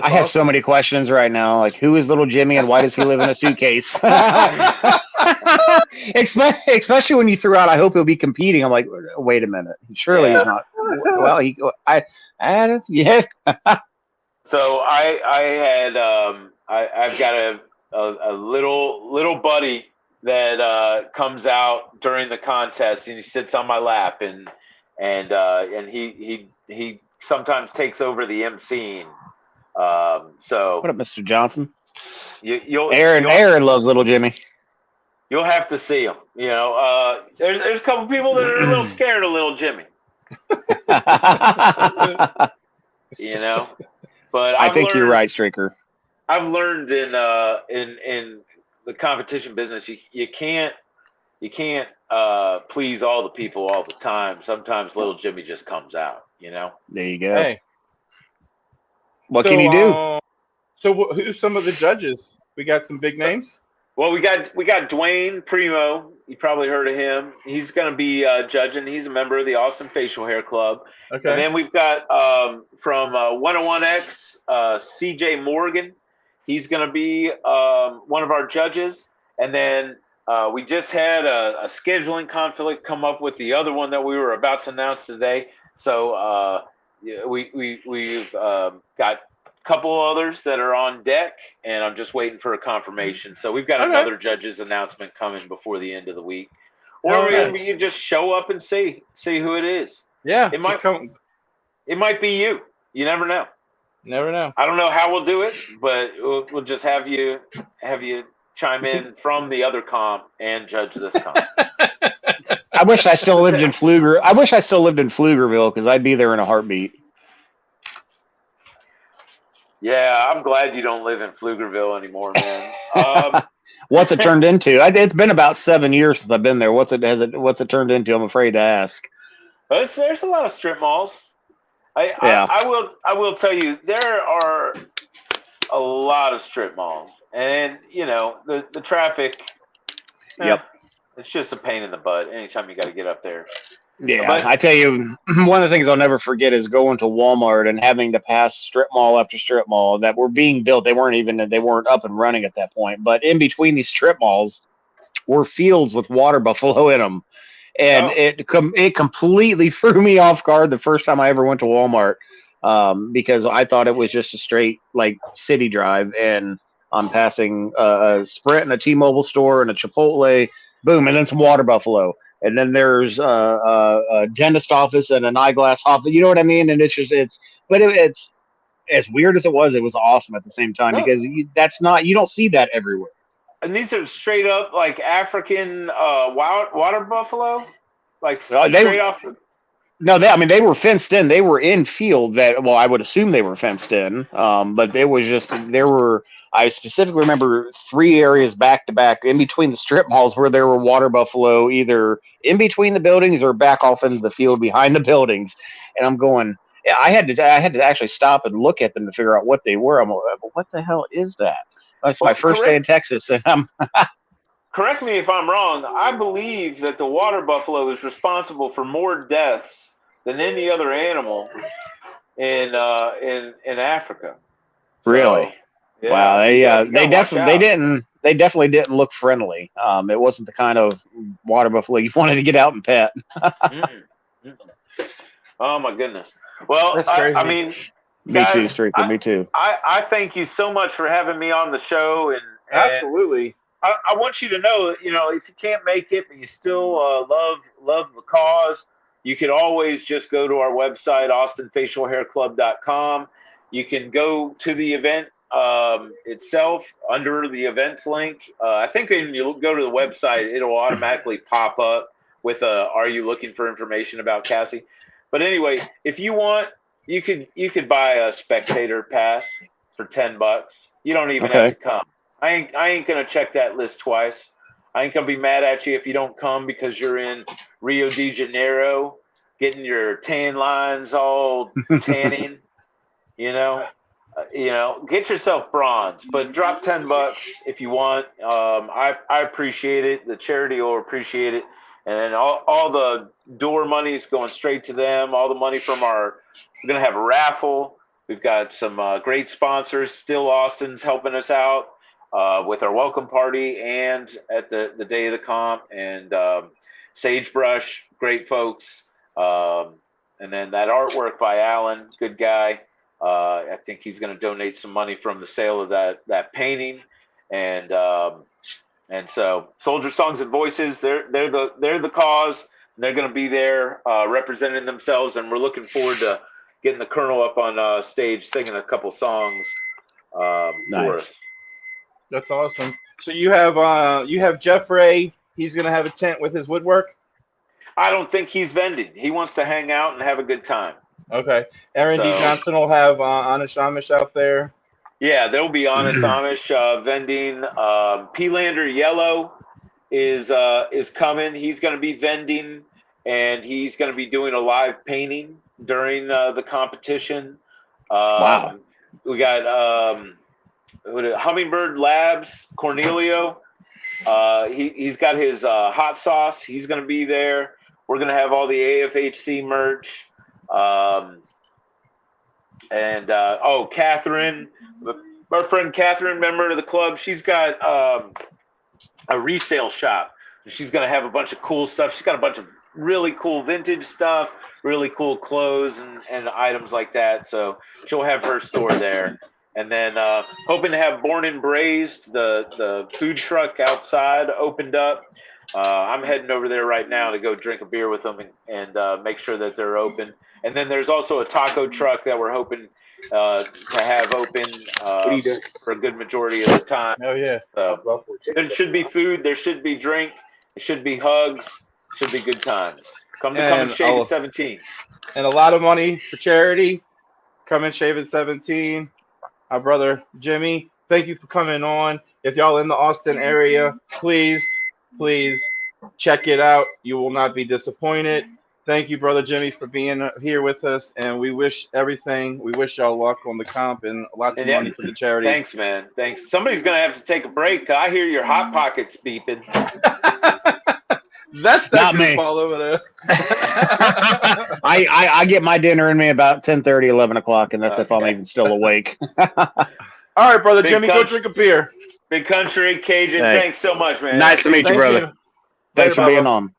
Speaker 2: I have so many questions right now. Like, who is Little Jimmy and why does he live in a suitcase? Especially when you threw out, I hope he'll be competing. I'm like, wait a minute. Surely he's not. Well, yeah.
Speaker 5: So I've got a little buddy that comes out during the contest and he sits on my lap and he sometimes takes over the emceeing. So
Speaker 2: What up, Mr. Johnson?
Speaker 5: Aaron
Speaker 2: loves Little Jimmy.
Speaker 5: You'll have to see him. There's a couple people that are a little scared of Little Jimmy. But
Speaker 2: I think you're right, Straker.
Speaker 5: I've learned in the competition business, you can't please all the people all the time. Sometimes little Jimmy just comes out,
Speaker 2: There you go.
Speaker 1: Hey,
Speaker 2: What can you do?
Speaker 1: Who's some of the judges? We got some big names.
Speaker 5: Well, we got Dwayne Primo. You probably heard of him. He's going to be judging. He's a member of the Austin Facial Hair Club.
Speaker 1: Okay.
Speaker 5: And then we've got from 101X, CJ Morgan. He's going to be one of our judges. And then we just had a scheduling conflict come up with the other one that we were about to announce today. So we've got couple others that are on deck, and I'm just waiting for a confirmation. So we've got another judge's announcement coming before the end of the week, or we can just show up and see who it is.
Speaker 1: Yeah,
Speaker 5: it might be you. You never know.
Speaker 1: Never know.
Speaker 5: I don't know how we'll do it, but we'll just have you chime in from the other comp and judge this comp.
Speaker 2: I wish I still lived in Pflugerville because I'd be there in a heartbeat.
Speaker 5: Yeah, I'm glad you don't live in Pflugerville anymore, man.
Speaker 2: What's it turned into? It's been about 7 years since I've been there. What's it turned into? I'm afraid to ask.
Speaker 5: There's a lot of strip malls. I will tell you, there are a lot of strip malls, and the traffic.
Speaker 2: Yep.
Speaker 5: It's just a pain in the butt anytime you got to get up there.
Speaker 2: Yeah, but I tell you, one of the things I'll never forget is going to Walmart and having to pass strip mall after strip mall that were being built. They weren't up and running at that point. But in between these strip malls were fields with water buffalo in them, and it completely threw me off guard the first time I ever went to Walmart because I thought it was just a straight city drive, and I'm passing a Sprint and a T-Mobile store and a Chipotle, boom, and then some water buffalo. And then there's a dentist office and an eyeglass office. You know what I mean? And it's as weird as it was awesome at the same time because you don't see that everywhere.
Speaker 5: And these are straight up African water buffalo,
Speaker 2: straight off. No, they were fenced in. They were in field I would assume they were fenced in. But it was I specifically remember 3 areas back to back in between the strip malls where there were water buffalo either in between the buildings or back off into the field behind the buildings. And I'm going, I had to actually stop and look at them to figure out what they were. I'm like, what the hell is that? That's my first day in Texas. And
Speaker 5: correct me if I'm wrong. I believe that the water buffalo is responsible for more deaths than any other animal in Africa.
Speaker 2: Really?
Speaker 5: Yeah,
Speaker 2: wow, they definitely didn't look friendly. It wasn't the kind of water buffalo you wanted to get out and pet.
Speaker 5: Oh my goodness! Well,
Speaker 1: that's crazy.
Speaker 5: I mean,
Speaker 2: me too, Streaker. Me too.
Speaker 5: I thank you so much for having me on the show, and
Speaker 1: absolutely.
Speaker 5: I want you to know, if you can't make it, but you still love the cause, you can always just go to our website, austinfacialhairclub.com. You can go to the event itself under the events link. I think when you go to the website, it'll automatically pop up with are you looking for information about Cassie? But anyway, if you want, you could buy a spectator pass for $10. You don't even have to come. I ain't gonna check that list twice. I ain't gonna be mad at you if you don't come because you're in Rio de Janeiro getting your tan lines all tanning. Get yourself bronze, but drop $10 if you want. I appreciate it. The charity will appreciate it. And then all the door money is going straight to them. All the money from we're going to have a raffle. We've got some great sponsors. Still Austin's helping us out with our welcome party and at the day of the comp. And Sagebrush, great folks. And then that artwork by Alan, good guy. I think he's going to donate some money from the sale of that painting, and so Soldier Songs and Voices, they're the cause. They're going to be there representing themselves, and we're looking forward to getting the Colonel up on stage singing a couple songs for us.
Speaker 1: That's awesome. So you have Jeff Ray. He's going to have a tent with his woodwork.
Speaker 5: I don't think he's vending. He wants to hang out and have a good time.
Speaker 1: Okay. Aaron D. Johnson will have Honest Amish out there.
Speaker 5: Yeah, there'll be Honest Amish vending. P-Lander Yellow is coming. He's going to be vending, and he's going to be doing a live painting during the competition.
Speaker 2: Wow.
Speaker 5: We got Hummingbird Labs, Cornelio. He's got his hot sauce. He's going to be there. We're going to have all the AFHC merch. Catherine, our friend Catherine, member of the club, she's got a resale shop. She's going to have a bunch of cool stuff. She's got a bunch of really cool vintage stuff, really cool clothes and items like that. So she'll have her store there. And then hoping to have Born and Braised, the food truck outside, opened up. I'm heading over there right now to go drink a beer with them and make sure that they're open. And then there's also a taco truck that we're hoping to have open for a good majority of the time.
Speaker 1: Oh yeah.
Speaker 5: So there should be food, there should be drink, there should be hugs, should be good times. Come and shave at 17.
Speaker 1: And a lot of money for charity. Come and shave at 17. Our brother Jimmy, thank you for coming on. If y'all in the Austin area, please check it out. You will not be disappointed. Thank you, brother Jimmy, for being here with us, and we wish everything. We wish y'all luck on the comp and lots of money for the charity.
Speaker 5: Thanks, man. Thanks. Somebody's gonna have to take a break. I hear your hot pockets beeping.
Speaker 1: That's
Speaker 2: not me.
Speaker 1: All over there.
Speaker 2: I get my dinner in me about 10:30, 11 o'clock, and that's if I'm even still awake.
Speaker 1: All right, brother Jimmy, go drink a beer.
Speaker 5: Big Country, Cajun,
Speaker 2: hey.
Speaker 5: Thanks so much, man.
Speaker 2: Nice to meet you, brother. Thanks for being on.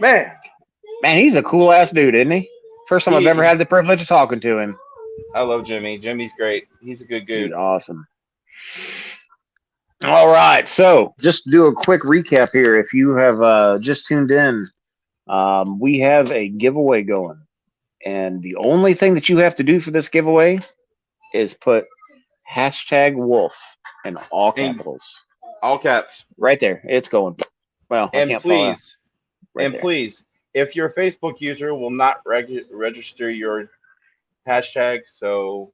Speaker 1: Man,
Speaker 2: he's a cool ass dude, isn't he? First time I've ever had the privilege of talking to him.
Speaker 1: I love Jimmy. Jimmy's great. He's a good dude.
Speaker 2: He's awesome. All right, so just to do a quick recap here. If you have just tuned in, we have a giveaway going, and the only thing that you have to do for this giveaway is put #Wolf in all capitals.
Speaker 1: All caps.
Speaker 2: Right there. It's going. Well,
Speaker 1: and
Speaker 2: I can't
Speaker 1: please,
Speaker 2: right
Speaker 1: and
Speaker 2: there.
Speaker 1: please, if your Facebook user will not register your hashtag, so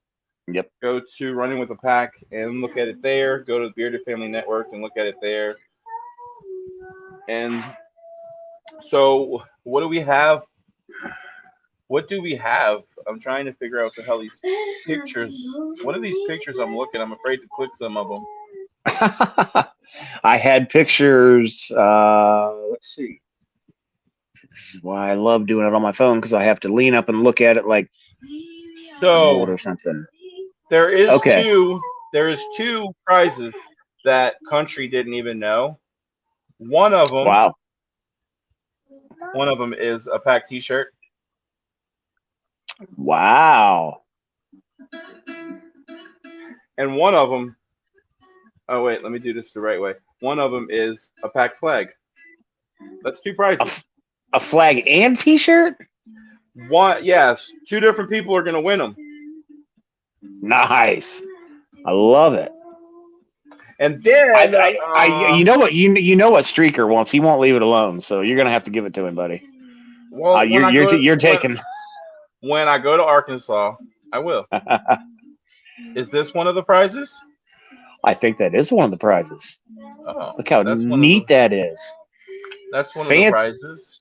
Speaker 2: yep,
Speaker 1: go to Running with a Pack and look at it there. Go to the Bearded Family Network and look at it there. And so, what do we have? What do we have? I'm trying to figure out what the hell these pictures. What are these pictures I'm looking? I'm afraid to click some of them.
Speaker 2: I had pictures. Let's see. This is why I love doing it on my phone, because I have to lean up and look at it like
Speaker 1: so
Speaker 2: or something.
Speaker 1: There is two prizes that Country didn't even know. One of them.
Speaker 2: Wow.
Speaker 1: One of them is a Pack T-shirt.
Speaker 2: Wow.
Speaker 1: And one of them. Oh wait, let me do this the right way. One of them is a Pack flag. That's two prizes.
Speaker 2: A flag and T-shirt?
Speaker 1: One, yes. Two different people are gonna win them.
Speaker 2: Nice. I love it.
Speaker 1: And then
Speaker 2: you know what Streaker wants. He won't leave it alone, so you're gonna have to give it to him, buddy.
Speaker 1: Well,
Speaker 2: you're taking.
Speaker 1: When I go to Arkansas, I will. Is this one of the prizes?
Speaker 2: I think that is one of the prizes.
Speaker 1: Oh,
Speaker 2: look how neat that is.
Speaker 1: That's one of the prizes.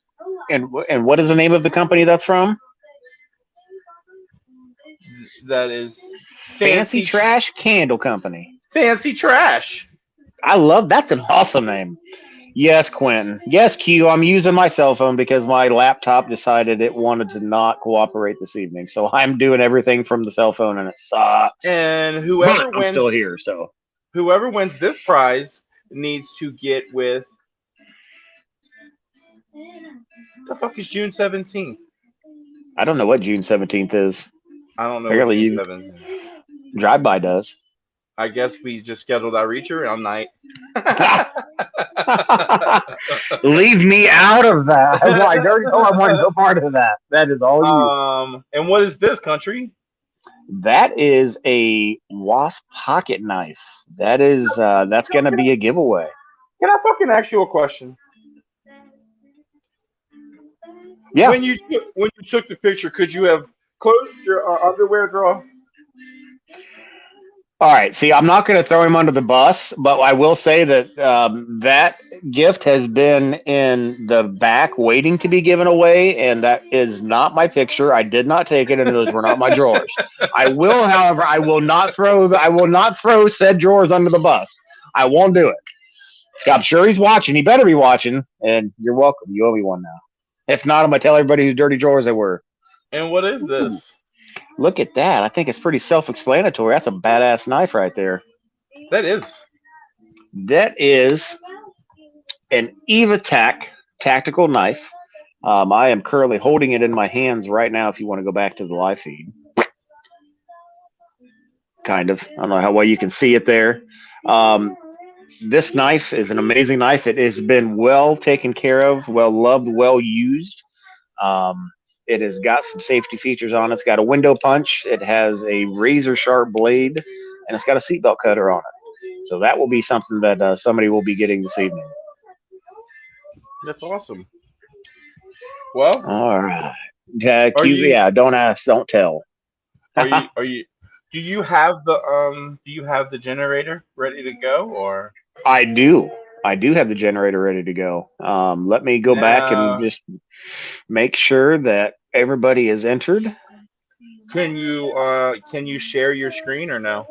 Speaker 2: And what is the name of the company that's from?
Speaker 1: That is
Speaker 2: Fancy Trash Candle Company.
Speaker 1: Fancy Trash.
Speaker 2: I love that's an awesome name. Yes, Quentin. Yes, Q. I'm using my cell phone because my laptop decided it wanted to not cooperate this evening. So I'm doing everything from the cell phone, and it sucks.
Speaker 1: And whoever wins,
Speaker 2: I'm still here. So
Speaker 1: whoever wins this prize needs to get with. What the fuck is June 17th?
Speaker 2: I don't know what June 17th is.
Speaker 1: I don't know.
Speaker 2: Apparently, you Drive-By does.
Speaker 1: I guess we just scheduled our reach around night.
Speaker 2: Leave me out of that. I already told I want no part of that. That is all you.
Speaker 1: And what is this, Country?
Speaker 2: That is a Wasp pocket knife. That is that's gonna be a giveaway.
Speaker 1: Can I fucking ask you a question?
Speaker 2: Yeah.
Speaker 1: When you took the picture, could you have closed your underwear drawer?
Speaker 2: All right. See, I'm not going to throw him under the bus, but I will say that that gift has been in the back waiting to be given away, and that is not my picture. I did not take it, and those were not my drawers. I will, however, I will not throw said drawers under the bus. I won't do it. I'm sure he's watching. He better be watching, and you're welcome. You owe me one now. If not, I'm gonna tell everybody whose dirty drawers they were.
Speaker 1: And what is this?
Speaker 2: Look at that. I think it's pretty self-explanatory. That's a badass knife right there.
Speaker 1: That is.
Speaker 2: That is an EvaTac tactical knife. I am currently holding it in my hands right now if you want to go back to the live feed. Kind of. I don't know how well you can see it there. This knife is an amazing knife. It has been well taken care of, well loved, well used. It has got some safety features on it. It's got a window punch. It has a razor sharp blade, and it's got a seatbelt cutter on it. So that will be something that somebody will be getting this evening.
Speaker 1: That's awesome. Well,
Speaker 2: all right. Don't ask, don't tell.
Speaker 1: Are you? Do you have the generator ready to go, or?
Speaker 2: I do have the generator ready to go. Let me go back and just make sure that everybody is entered.
Speaker 1: Can you share your screen or no?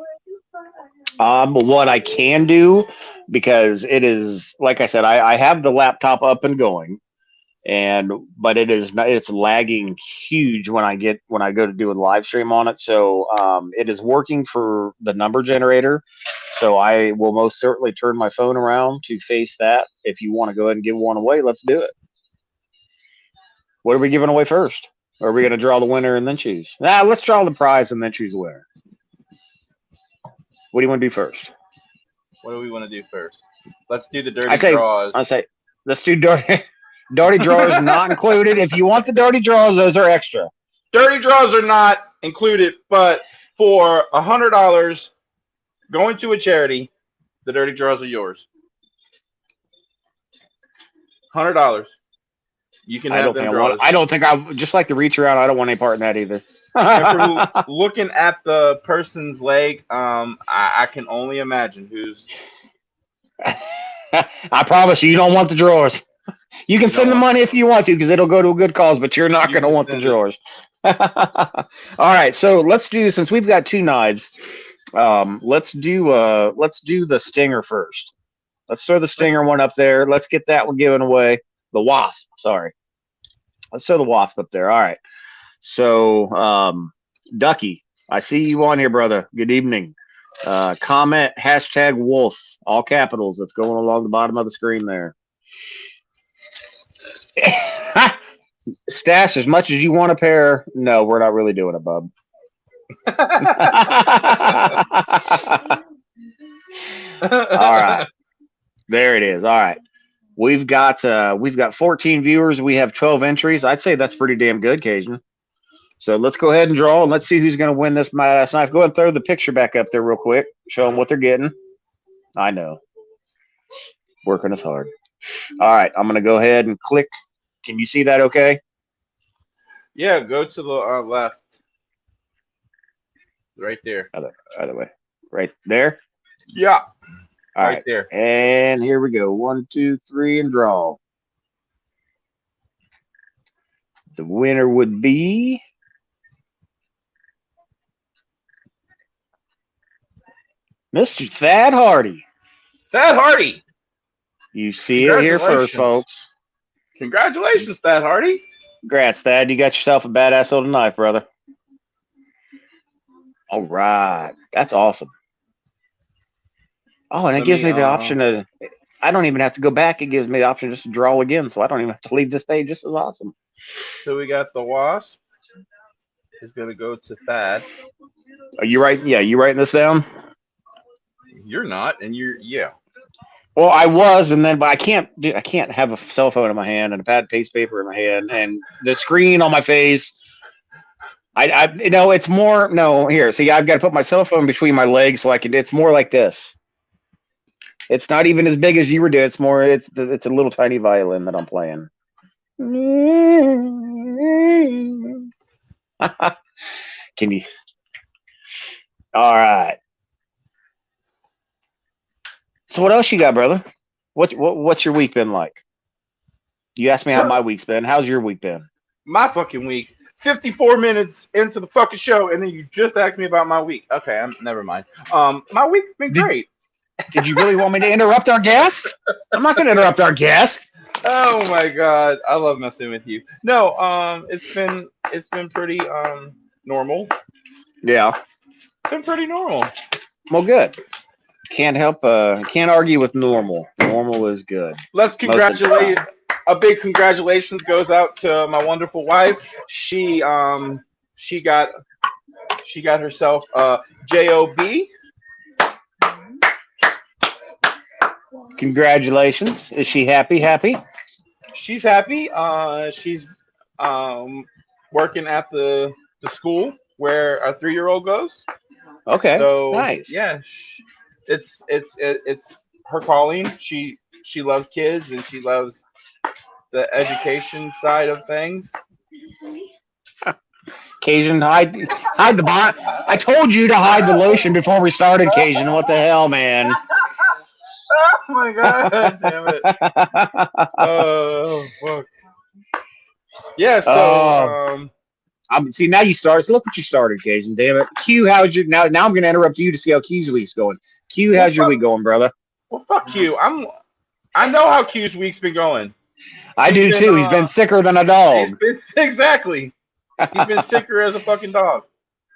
Speaker 2: What I can do, because it is, like I said, I have the laptop up and going, but it's lagging huge when I go to do a live stream on it. So it is working for the number generator. So I will most certainly turn my phone around to face that. If you want to go ahead and give one away, let's do it. What are we giving away first? Or are we going to draw the winner and then choose? Let's draw the prize and then choose the winner. What do you want to do first?
Speaker 1: What do we want to do first? Let's do the dirty draws.
Speaker 2: I say let's do dirty. Dirty drawers not included. If you want the dirty draws, those are extra.
Speaker 1: Dirty draws are not included, but for $100 going to a charity, the dirty draws are yours. $100. You can have them draws.
Speaker 2: I don't think I just like to reach around. I don't want any part in that either.
Speaker 1: And for looking at the person's leg, I can only imagine who's.
Speaker 2: I promise you don't want the drawers. You can send the money if you want to, because it'll go to a good cause, but you're not going to want the drawers. All right, so let's do, since we've got two knives, let's do the Stinger first. Let's throw the Stinger one up there. Let's get that one given away. The Wasp, sorry. Let's throw the Wasp up there. All right. So, Ducky, I see you on here, brother. Good evening. Comment #Wolf, all capitals. That's going along the bottom of the screen there. Stash as much as you want a pair. No, we're not really doing it, bub. All right. There it is. All right. We've got 14 viewers. We have 12 entries. I'd say that's pretty damn good, Cajun. So let's go ahead and draw, and let's see who's going to win this my ass knife. Go ahead and throw the picture back up there real quick. Show them what they're getting. I know. Working us hard. All right. I'm going to go ahead and click. Can you see that okay?
Speaker 1: Yeah, go to the left. Right there.
Speaker 2: Other way. Right there?
Speaker 1: Yeah.
Speaker 2: All
Speaker 1: right there.
Speaker 2: And here we go. 1, 2, 3, and draw. The winner would be Mr. Thad Hardy.
Speaker 1: Thad Hardy.
Speaker 2: You see it here first, folks.
Speaker 1: Congratulations, Thad Hardy.
Speaker 2: Congrats, Thad. You got yourself a badass little knife, brother. All right. That's awesome. Oh, and it gives me the option to, I don't even have to go back. It gives me the option just to draw again, so I don't even have to leave this page. This is awesome.
Speaker 1: So we got the Wasp. Is going to go to Thad.
Speaker 2: Are you right? Yeah, you writing this down?
Speaker 1: You're not, and yeah.
Speaker 2: Well, I was, but I can't have a cell phone in my hand and a pad of paste paper in my hand and the screen on my face. It's more, no, here. See, I've got to put my cell phone between my legs so it's more like this. It's not even as big as you were doing. It's more, it's a little tiny violin that I'm playing. Can you? All right. So what else you got, brother? What's your week been like? You asked me how my week's been. How's your week been?
Speaker 1: My fucking week. 54 minutes into the fucking show, and then you just asked me about my week. Okay, never mind. My week's been great.
Speaker 2: Did you really want me to interrupt our guest? I'm not going to interrupt our guest.
Speaker 1: Oh my god, I love messing with you. No, it's been pretty normal.
Speaker 2: Yeah,
Speaker 1: It's been pretty normal.
Speaker 2: well, good. Can't argue with normal. Normal is good.
Speaker 1: Let's congratulate. A big congratulations goes out to my wonderful wife. She got herself a job.
Speaker 2: Congratulations. Is she happy?
Speaker 1: She's happy. She's working at the school where our 3-year-old goes.
Speaker 2: Okay.
Speaker 1: So
Speaker 2: nice.
Speaker 1: yeah, it's her calling. She loves kids and she loves the education side of things.
Speaker 2: Cajun, hide the bot. I told you to hide the lotion before we started, Cajun. What the hell, man?
Speaker 1: Oh my god, damn it. Oh fuck. Yeah, so
Speaker 2: see now you started. So look what you started, Cajun. Damn it. Q, how's your now I'm gonna interrupt you to see how Q's week's going. Q, how's your week going, brother?
Speaker 1: Well fuck you. I know how Q's week's been going.
Speaker 2: I do too. He's been sicker than a dog.
Speaker 1: Exactly. He's been sicker as a fucking dog.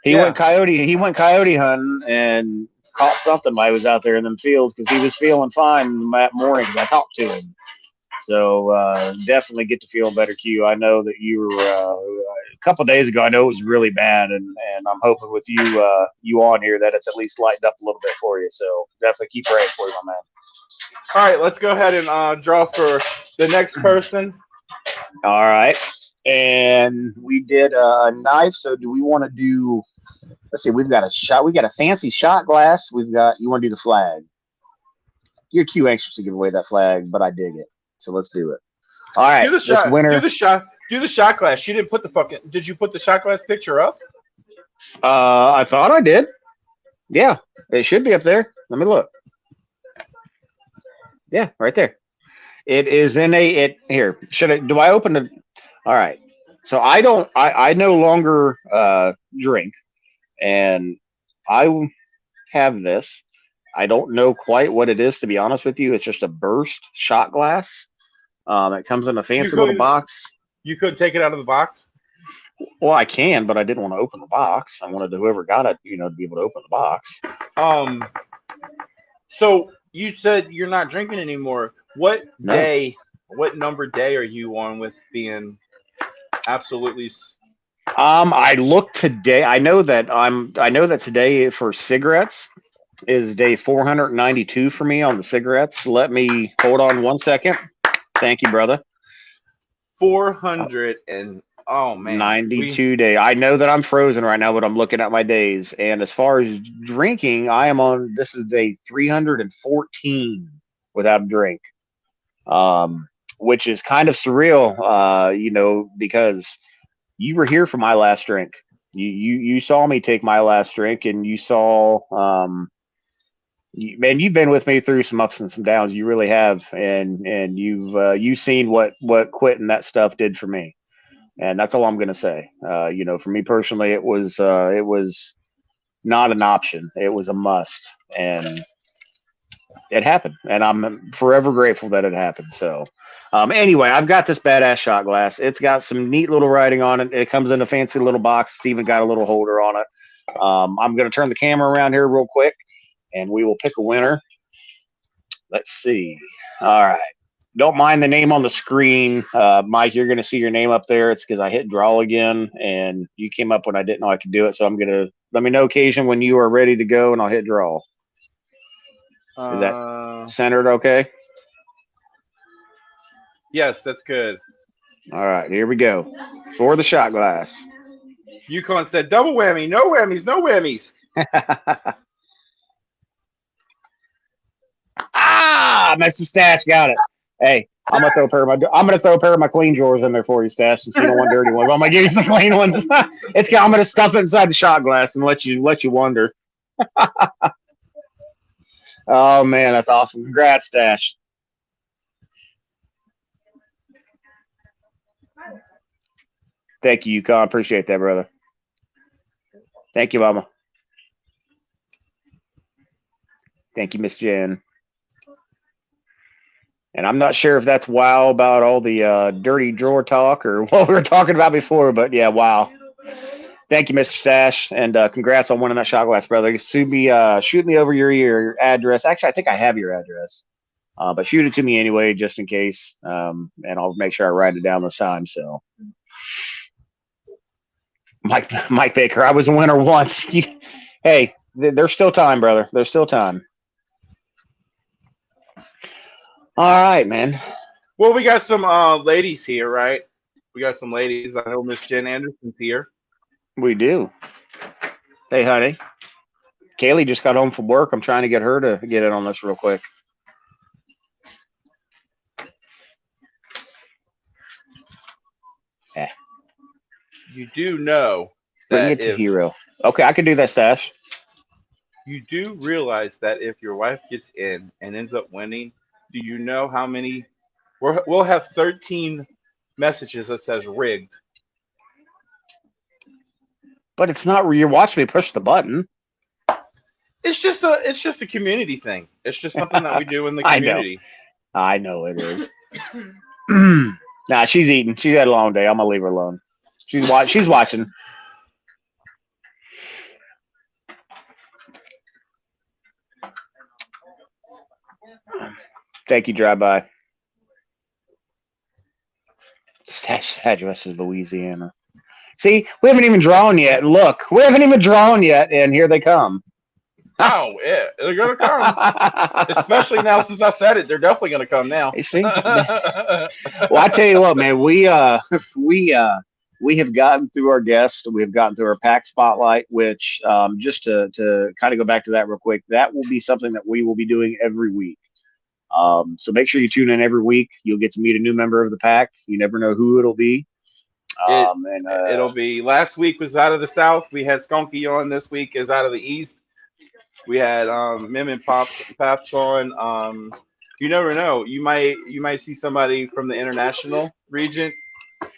Speaker 2: He went coyote hunting and caught something while he was out there in them fields because he was feeling fine that morning. I talked to him. So definitely get to feeling better, Q. I know that you were a couple of days ago. I know it was really bad, and I'm hoping with you on here that it's at least lightened up a little bit for you. So definitely keep praying for you, my man.
Speaker 1: All right, let's go ahead and draw for the next person.
Speaker 2: All right, and we did a knife. So do we want to do? Let's see. We've got a shot. We got a fancy shot glass. You want to do the flag? You're too anxious to give away that flag, but I dig it. So let's do it. All right.
Speaker 1: Do the shot.
Speaker 2: Winner,
Speaker 1: do the shot glass. She didn't put the fucking. Did you put the shot glass picture up?
Speaker 2: I thought I did. Yeah, it should be up there. Let me look. Yeah, right there. It is in here. Do I open it? All right. So I no longer drink, and I have this. I don't know quite what it is, to be honest with you. It's just a burst shot glass. It comes in a fancy little box.
Speaker 1: You could take it out of the box?
Speaker 2: Well, I can, but I didn't want to open the box. I wanted whoever got it, to be able to open the box.
Speaker 1: So you said you're not drinking anymore. What number day are you on with being absolutely?
Speaker 2: I looked today. I know that today for cigarettes is day 492 for me on the cigarettes. Let me hold on 1 second. Thank you, brother.
Speaker 1: 400 and oh man,
Speaker 2: 92 day. I know that I'm frozen right now, but I'm looking at my days. And as far as drinking, this is day 314 without a drink, which is kind of surreal, because you were here for my last drink. You saw me take my last drink, and you saw, man, you've been with me through some ups and some downs. You really have, and you've seen what quitting that stuff did for me, and that's all I'm gonna say. For me personally, it was not an option; it was a must, and it happened, and I'm forever grateful that it happened. So, anyway, I've got this badass shot glass. It's got some neat little writing on it. It comes in a fancy little box. It's even got a little holder on it. I'm gonna turn the camera around here real quick, and we will pick a winner. Let's see. All right. Don't mind the name on the screen. Mike, you're going to see your name up there. It's because I hit draw again, and you came up when I didn't know I could do it. So I'm going to let me know, Cajun, when you are ready to go, and I'll hit draw. Is that centered okay?
Speaker 1: Yes, that's good.
Speaker 2: All right. Here we go. For the shot glass.
Speaker 1: Yukon said double whammy. No whammies. No whammies.
Speaker 2: Mr. Stash got it. Hey, I'm gonna throw a pair of my clean drawers in there for you, Stash, since you don't want dirty ones. I'm gonna give you some clean ones. I'm gonna stuff it inside the shot glass and let you wonder. Oh man, that's awesome. Congrats, Stash. Thank you, Yukon. Appreciate that, brother. Thank you, Mama. Thank you, Miss Jen. And I'm not sure if that's wow about all the dirty drawer talk or what we were talking about before, but yeah, wow. Thank you, Mr. Stash, and congrats on winning that shot glass, brother. Shoot me over your address. Actually, I think I have your address, but shoot it to me anyway, just in case, and I'll make sure I write it down this time. So, Mike Baker, I was a winner once. Hey, there's still time, brother. There's still time. All right, man.
Speaker 1: Well, we got some ladies here, right? We got some ladies. I know Miss Jen Anderson's here.
Speaker 2: We do. Hey, honey. Kaylee just got home from work. I'm trying to get her to get in on this real quick.
Speaker 1: Yeah. You do know
Speaker 2: that bring it to Hero. Okay, I can do that, Stash.
Speaker 1: You do realize that if your wife gets in and ends up winning, do you know how many? We'll have 13 messages that says rigged.
Speaker 2: But it's not. You're watching me push the button.
Speaker 1: It's just a community thing. It's just something that we do in the community.
Speaker 2: I know it is. Nah, she's eating. She had a long day. I'm gonna leave her alone. She's watching. Thank you, Drive By. Stash address is Louisiana. See, we haven't even drawn yet. Look, we haven't even drawn yet, and here they come.
Speaker 1: Oh, yeah, they're gonna come. Especially now since I said it, they're definitely gonna come now.
Speaker 2: Well, I tell you what, man, we have gotten through our guests. We have gotten through our pack spotlight, which just to kind of go back to that real quick, that will be something that we will be doing every week. So make sure you tune in every week. You'll get to meet a new member of the pack. You never know who it'll be.
Speaker 1: It'll be. Last week was out of the South. We had Skunky on. This week is out of the East. We had Mim and Pops on. You never know. You might see somebody from the international region.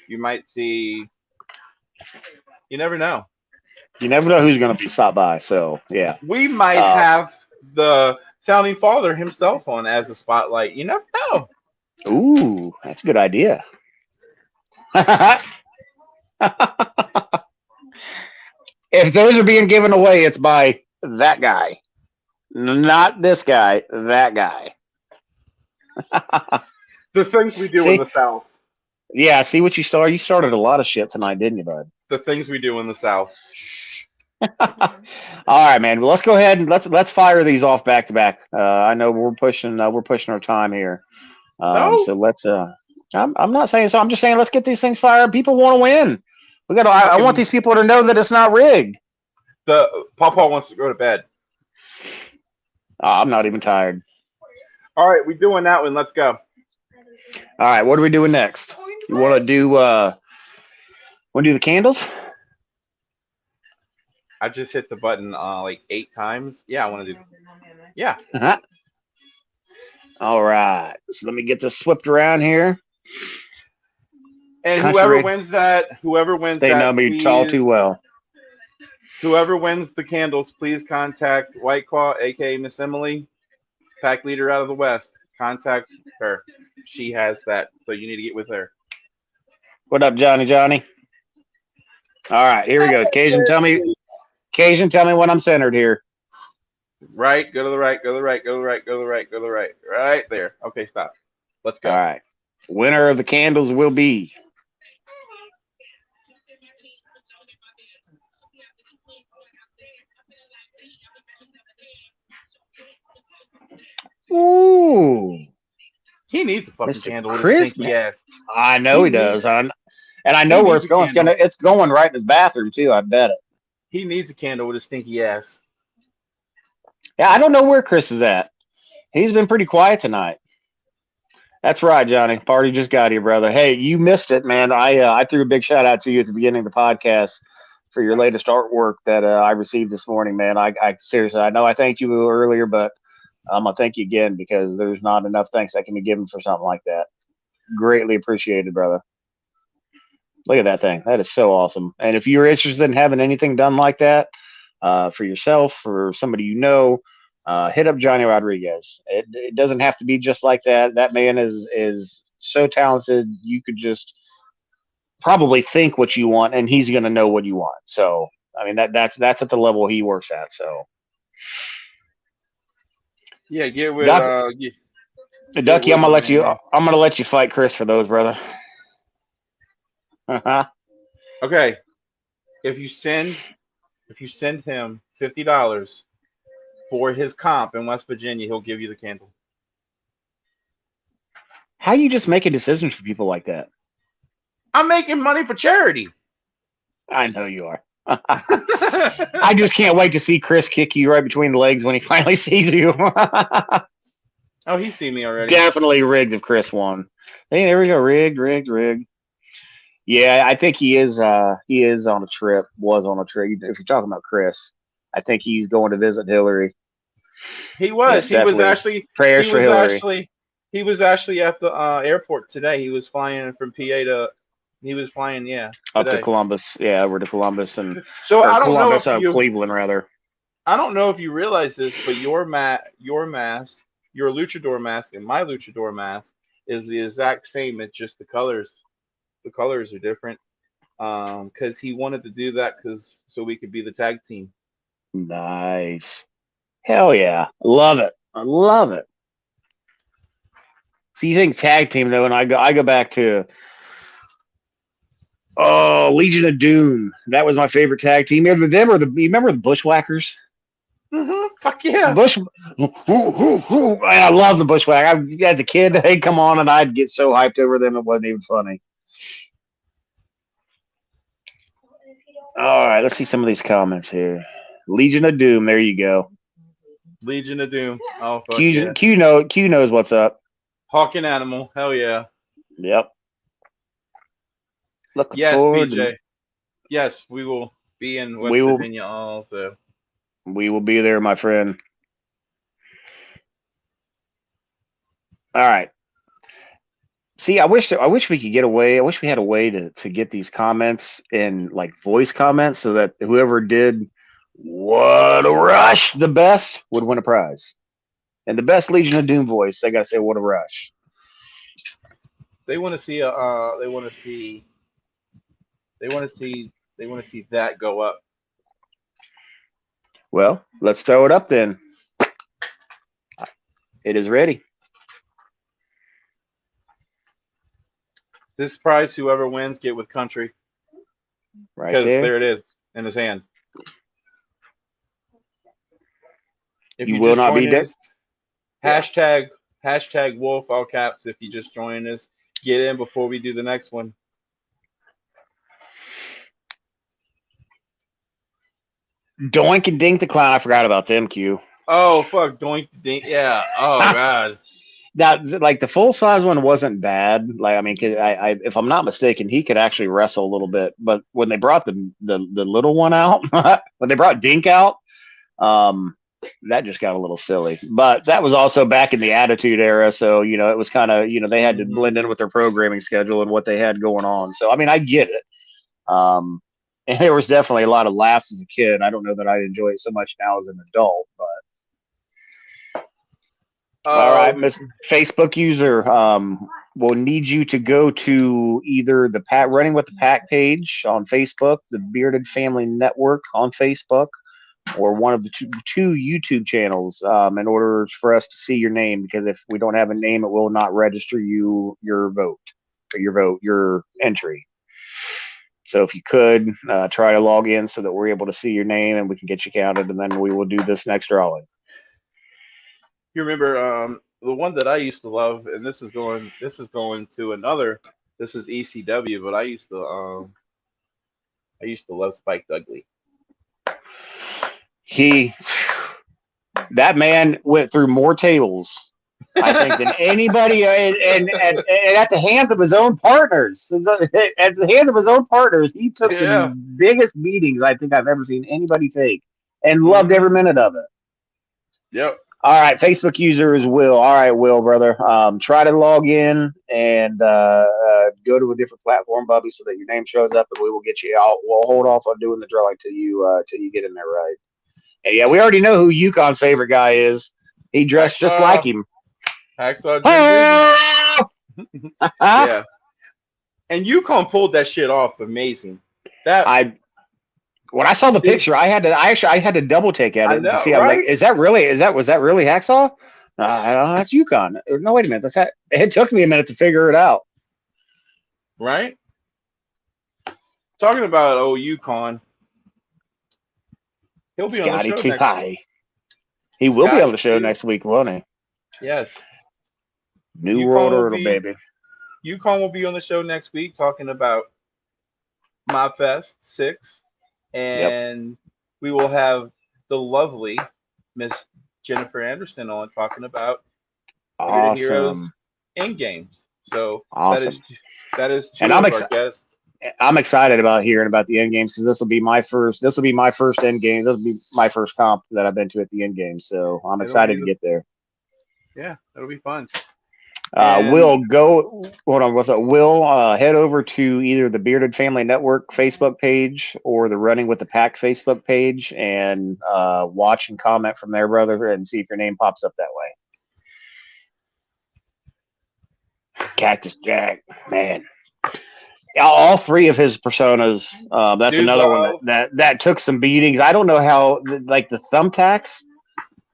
Speaker 1: You might see. You never know.
Speaker 2: You never know who's going to be stopped by. So yeah,
Speaker 1: we might have the founding father himself on as a spotlight. You never know.
Speaker 2: Ooh, that's a good idea. If those are being given away, it's by that guy, not this guy. That guy.
Speaker 1: The things we do in the South.
Speaker 2: Yeah, see what you started. You started a lot of shit tonight, didn't you, bud?
Speaker 1: The things we do in the South.
Speaker 2: All right, man. Well, let's go ahead and let's fire these off back to back. I know we're pushing our time here. So let's. I'm not saying so. I'm just saying let's get these things fired. People want to win. We got. I want these people to know that it's not rigged.
Speaker 1: The Papa wants to go to bed.
Speaker 2: I'm not even tired.
Speaker 1: All right, we're doing that one. Let's go.
Speaker 2: All right, what are we doing next? You want to do? Want to do the candles?
Speaker 1: I just hit the button like 8 times. Yeah, I want to do. Yeah.
Speaker 2: Uh-huh. All right. So let me get this flipped around here.
Speaker 1: And whoever wins that,
Speaker 2: they know me all too well.
Speaker 1: Whoever wins the candles, please contact White Claw, aka Miss Emily, pack leader out of the West. Contact her. She has that, so you need to get with her.
Speaker 2: What up, Johnny? All right, here we go. Cajun, tell me when I'm centered here.
Speaker 1: Right, go to the right, go to the right, go to the right, go to the right, go to the right. Right there. Okay, stop. Let's go.
Speaker 2: All right. Winner of the candles will be ooh.
Speaker 1: He needs a fucking candle with
Speaker 2: Chris,
Speaker 1: his stinky ass.
Speaker 2: I know he does. And I know where it's going. It's going right in his bathroom too, I bet it.
Speaker 1: He needs a candle with his stinky ass.
Speaker 2: Yeah, I don't know where Chris is at. He's been pretty quiet tonight. That's right, Johnny. Party just got here, brother. Hey, you missed it, man. I threw a big shout out to you at the beginning of the podcast for your latest artwork that I received this morning, man. I seriously, I know I thanked you earlier, but I'm gonna thank you again because there's not enough thanks that can be given for something like that. Greatly appreciated, brother. Look at that thing. That is so awesome. And if you're interested in having anything done like that for yourself, for somebody you know, hit up Johnny Rodriguez. It doesn't have to be just like that. That man is so talented. You could just probably think what you want, and he's going to know what you want. So, I mean, that's at the level he works at. So,
Speaker 1: Yeah, get with
Speaker 2: Ducky,
Speaker 1: with
Speaker 2: I'm gonna let you.
Speaker 1: man.
Speaker 2: I'm gonna let you fight Chris for those, brother.
Speaker 1: Okay. If you send him $50 for his comp in West Virginia, he'll give you the candle.
Speaker 2: How you just making decisions for people like that?
Speaker 1: I'm making money for charity.
Speaker 2: I know you are. I just can't wait to see Chris kick you right between the legs when he finally sees you.
Speaker 1: Oh, he's seen me already.
Speaker 2: Definitely rigged if Chris won. Hey, there we go. Rigged. Yeah, I think he is on a trip, was on a trip. If you're talking about Chris, I think he's going to visit Hillary.
Speaker 1: He was.
Speaker 2: Yes,
Speaker 1: he was actually.
Speaker 2: prayers
Speaker 1: he
Speaker 2: for
Speaker 1: was
Speaker 2: Hillary.
Speaker 1: He was actually at the airport today. He was flying from PA to. He was flying,
Speaker 2: Up to
Speaker 1: today.
Speaker 2: Columbus. Yeah, over to Columbus and
Speaker 1: So I don't
Speaker 2: Columbus,
Speaker 1: know if you.
Speaker 2: Cleveland rather.
Speaker 1: I don't know if you realize this, but your mask, your luchador mask, and my luchador mask is the exact same. It's just the colors. The colors are different. Because he wanted to do that so we could be the tag team.
Speaker 2: Nice. Hell yeah. Love it. I love it. So you think tag team though, and I go back to Legion of Doom. That was my favorite tag team. Either them or you remember the Bushwhackers?
Speaker 1: Mm-hmm. Fuck yeah.
Speaker 2: I love the Bushwhackers. As a kid, they'd come on and I'd get so hyped over them it wasn't even funny. All right, let's see some of these comments here. Legion of Doom, there you go.
Speaker 1: Legion of Doom. Oh fuck
Speaker 2: Q knows what's up.
Speaker 1: Hawk and Animal. Hell yeah.
Speaker 2: Yep. Looking
Speaker 1: Yes,
Speaker 2: forward.
Speaker 1: BJ. Yes, we will be in West Virginia also.
Speaker 2: We will be there, my friend. All right. See, I wish we could get away. I wish we had a way to get these comments in like voice comments so that whoever did "What a Rush" the best would win a prize. And the best Legion of Doom voice, they gotta say "What a Rush."
Speaker 1: They want to see that go up.
Speaker 2: Well, let's throw it up then. It is ready.
Speaker 1: This prize, whoever wins, get with Country.
Speaker 2: Right
Speaker 1: Because
Speaker 2: there.
Speaker 1: there it is in his hand. If
Speaker 2: You will
Speaker 1: just
Speaker 2: not be
Speaker 1: join us,
Speaker 2: dead.
Speaker 1: hashtag Wolf all caps. If you just join us, get in before we do the next one.
Speaker 2: Doink and Dink the Clown. I forgot about them, Q.
Speaker 1: Oh fuck, Doink Dink. Yeah. Oh god.
Speaker 2: Now, like the full size one wasn't bad. Like I mean, 'cause I if I'm not mistaken, he could actually wrestle a little bit. But when they brought the little one out, when they brought Dink out, that just got a little silly. But that was also back in the Attitude Era, so it was kind of they had to blend in with their programming schedule and what they had going on. So I mean, I get it. And there was definitely a lot of laughs as a kid. I don't know that I enjoy it so much now as an adult, but. All right, Miss Facebook user, we'll need you to go to either the Running with the Pack page on Facebook, the Bearded Family Network on Facebook, or one of the two YouTube channels in order for us to see your name. Because if we don't have a name, it will not register your entry. So if you could try to log in so that we're able to see your name and we can get you counted, and then we will do this next drawing.
Speaker 1: You remember the one that I used to love, and this is going to another. This is ECW, but I used to love Spike Dudley. That man went through more tables, I think, than anybody, and at the hands of his own partners. At the hands of his own partners, he took the biggest beatings I think I've ever seen anybody take, and loved every minute of it. Yep.
Speaker 2: All right, Facebook user is Will. All right, Will, brother. Try to log in and go to a different platform, Bubby, so that your name shows up, and we will get you out. We'll hold off on doing the drawing till you get in there right. And yeah, we already know who Yukon's favorite guy is. He dressed just like him.
Speaker 1: Hacksaw Jim Duggan. Yeah. And Yukon pulled that shit off amazing.
Speaker 2: When I saw the picture, I had to double take at it to see. I'm like, was that really Hacksaw? That's Yukon. No, wait a minute. It took me a minute to figure it out.
Speaker 1: Right? Talking about Yukon. He'll be on the show next week.
Speaker 2: He will be on the show next week, won't he?
Speaker 1: Yes.
Speaker 2: New World Order, baby.
Speaker 1: Yukon will be on the show next week talking about Mobfest 6. And we will have the lovely Miss Jennifer Anderson on talking about Bearded Heroes in games. So that is two of our guests.
Speaker 2: I'm excited about hearing about the end games because this will be my first end game. This will be my first comp that I've been to at the end game. So I'm excited to get there.
Speaker 1: Yeah, that'll be fun.
Speaker 2: Will head over to either the Bearded Family Network Facebook page or the Running with the Pack Facebook page and watch and comment from there, brother, and see if your name pops up that way. Cactus Jack, man. All three of his personas. That's another one that took some beatings. I don't know how, like the thumbtacks.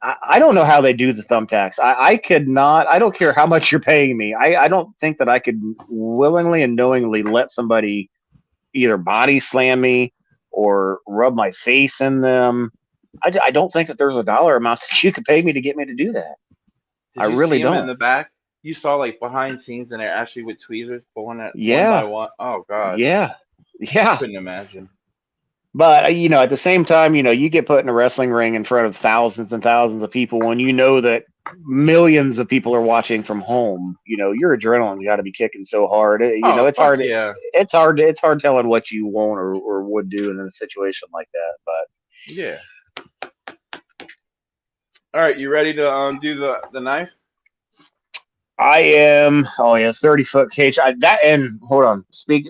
Speaker 2: I don't know how they do the thumbtacks. I could not. I don't care how much you're paying me. I don't think that I could willingly and knowingly let somebody either body slam me or rub my face in them. I don't think that there's a dollar amount that you could pay me to get me to do that. I really don't.
Speaker 1: In the back, you saw like behind scenes, and they're actually with tweezers pulling it one by one. Oh God.
Speaker 2: Yeah.
Speaker 1: I couldn't imagine.
Speaker 2: But, at the same time, you get put in a wrestling ring in front of thousands and thousands of people when you know that millions of people are watching from home. Your adrenaline's got to be kicking so hard. It's hard.
Speaker 1: Yeah.
Speaker 2: It's hard telling what you won't or would do in a situation like that. But
Speaker 1: yeah. All right, you ready to do the knife?
Speaker 2: I am. Oh yeah, 30-foot cage. Hold on.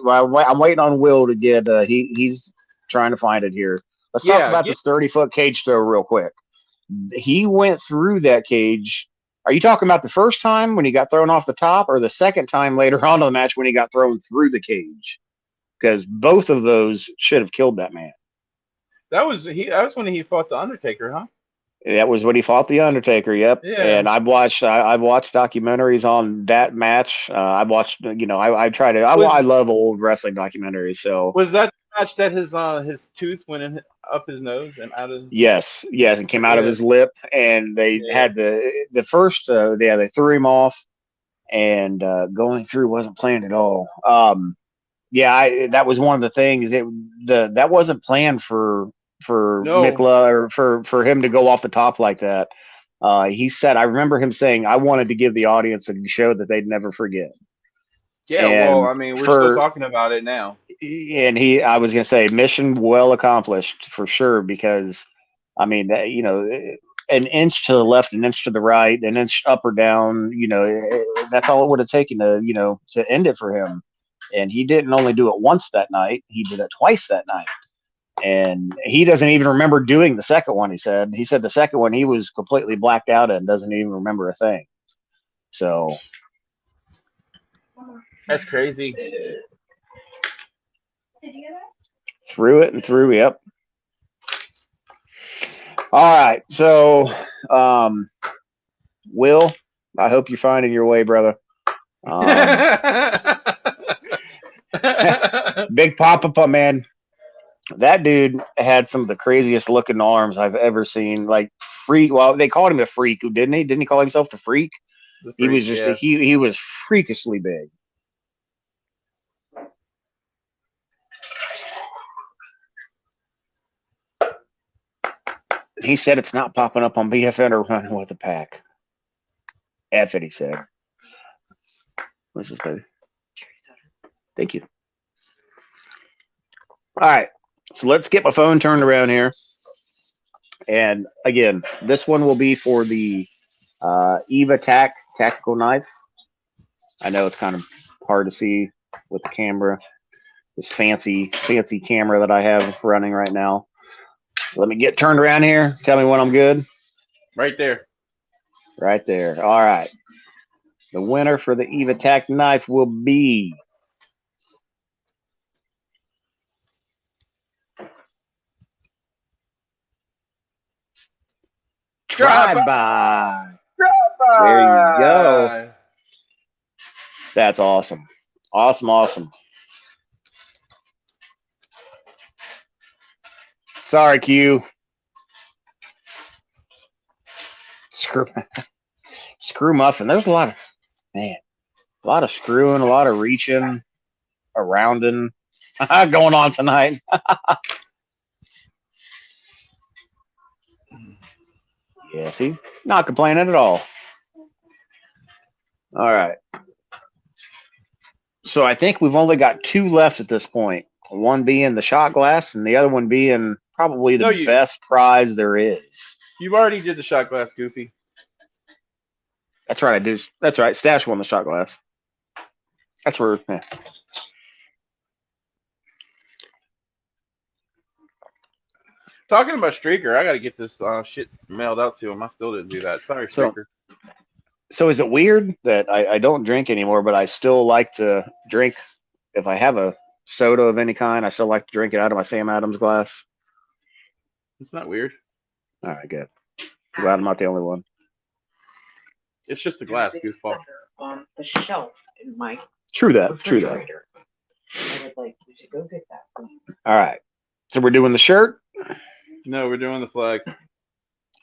Speaker 2: I'm waiting on Will to get. He's trying to find it here. Let's talk about this 30-foot cage throw real quick. He went through that cage. Are you talking about the first time when he got thrown off the top, or the second time later on in the match when he got thrown through the cage? Because both of those should have killed that man.
Speaker 1: That was when he fought the Undertaker, huh?
Speaker 2: That was when he fought the Undertaker. Yep.
Speaker 1: Yeah.
Speaker 2: And I've watched documentaries on that match. I love old wrestling documentaries. So
Speaker 1: was that the match that his tooth went up his nose and out of?
Speaker 2: Yes, and came out of his lip, and they had the first. They threw him off, and going through wasn't planned at all. That was one of the things. That wasn't planned for Mikla or for him to go off the top like that. He said, I remember him saying, I wanted to give the audience a show that they'd never forget.
Speaker 1: Yeah, well, I mean, we're still talking about it now.
Speaker 2: And I was going to say, mission well accomplished for sure, because, I mean, an inch to the left, an inch to the right, an inch up or down, that's all it would have taken to end it for him. And he didn't only do it once that night, he did it twice that night. And he doesn't even remember doing the second one, he said. He said the second one he was completely blacked out and doesn't even remember a thing. So
Speaker 1: that's crazy.
Speaker 2: Through it and through, yep. All right. So Will, I hope you're finding your way, brother. Big Papa, man. That dude had some of the craziest looking arms I've ever seen. Like freak. Well, they called him the Freak, didn't he? Didn't he call himself the Freak? He was just he was freakishly big. He said it's not popping up on BFN or Running with the Pack. F it, he said. What's this, baby? Thank you. All right. So let's get my phone turned around here. And again, this one will be for the Eva tactical knife. I know it's kind of hard to see with the camera. This fancy camera that I have running right now. So let me get turned around here. Tell me when I'm good.
Speaker 1: Right there.
Speaker 2: Right there. All right. The winner for the Eva Tac knife will be Drive-By. There you go. That's awesome. Awesome. Sorry, Q. Screw muffin. There's a lot of screwing, a lot of reaching, arounding going on tonight. Yeah, see, not complaining at all. All right. So I think we've only got 2 left at this point. One being the shot glass, and the other one being probably the best prize there is.
Speaker 1: You've already did the shot glass, Goofy.
Speaker 2: That's right, I do. That's right. Stash won the shot glass. That's where. Yeah.
Speaker 1: Talking about Streaker, I got to get this shit mailed out to him. I still didn't do that. Sorry, Streaker.
Speaker 2: So is it weird that I don't drink anymore, but I still like to drink if I have a soda of any kind? I still like to drink it out of my Sam Adams glass.
Speaker 1: It's not weird.
Speaker 2: All right, good. Glad I'm not the only one.
Speaker 1: It's just a glass, goofball.
Speaker 6: On the shelf in my
Speaker 2: True that.
Speaker 6: I would like you to go get that, please.
Speaker 2: All right. So we're doing the shirt?
Speaker 1: No, we're doing the flag.
Speaker 2: I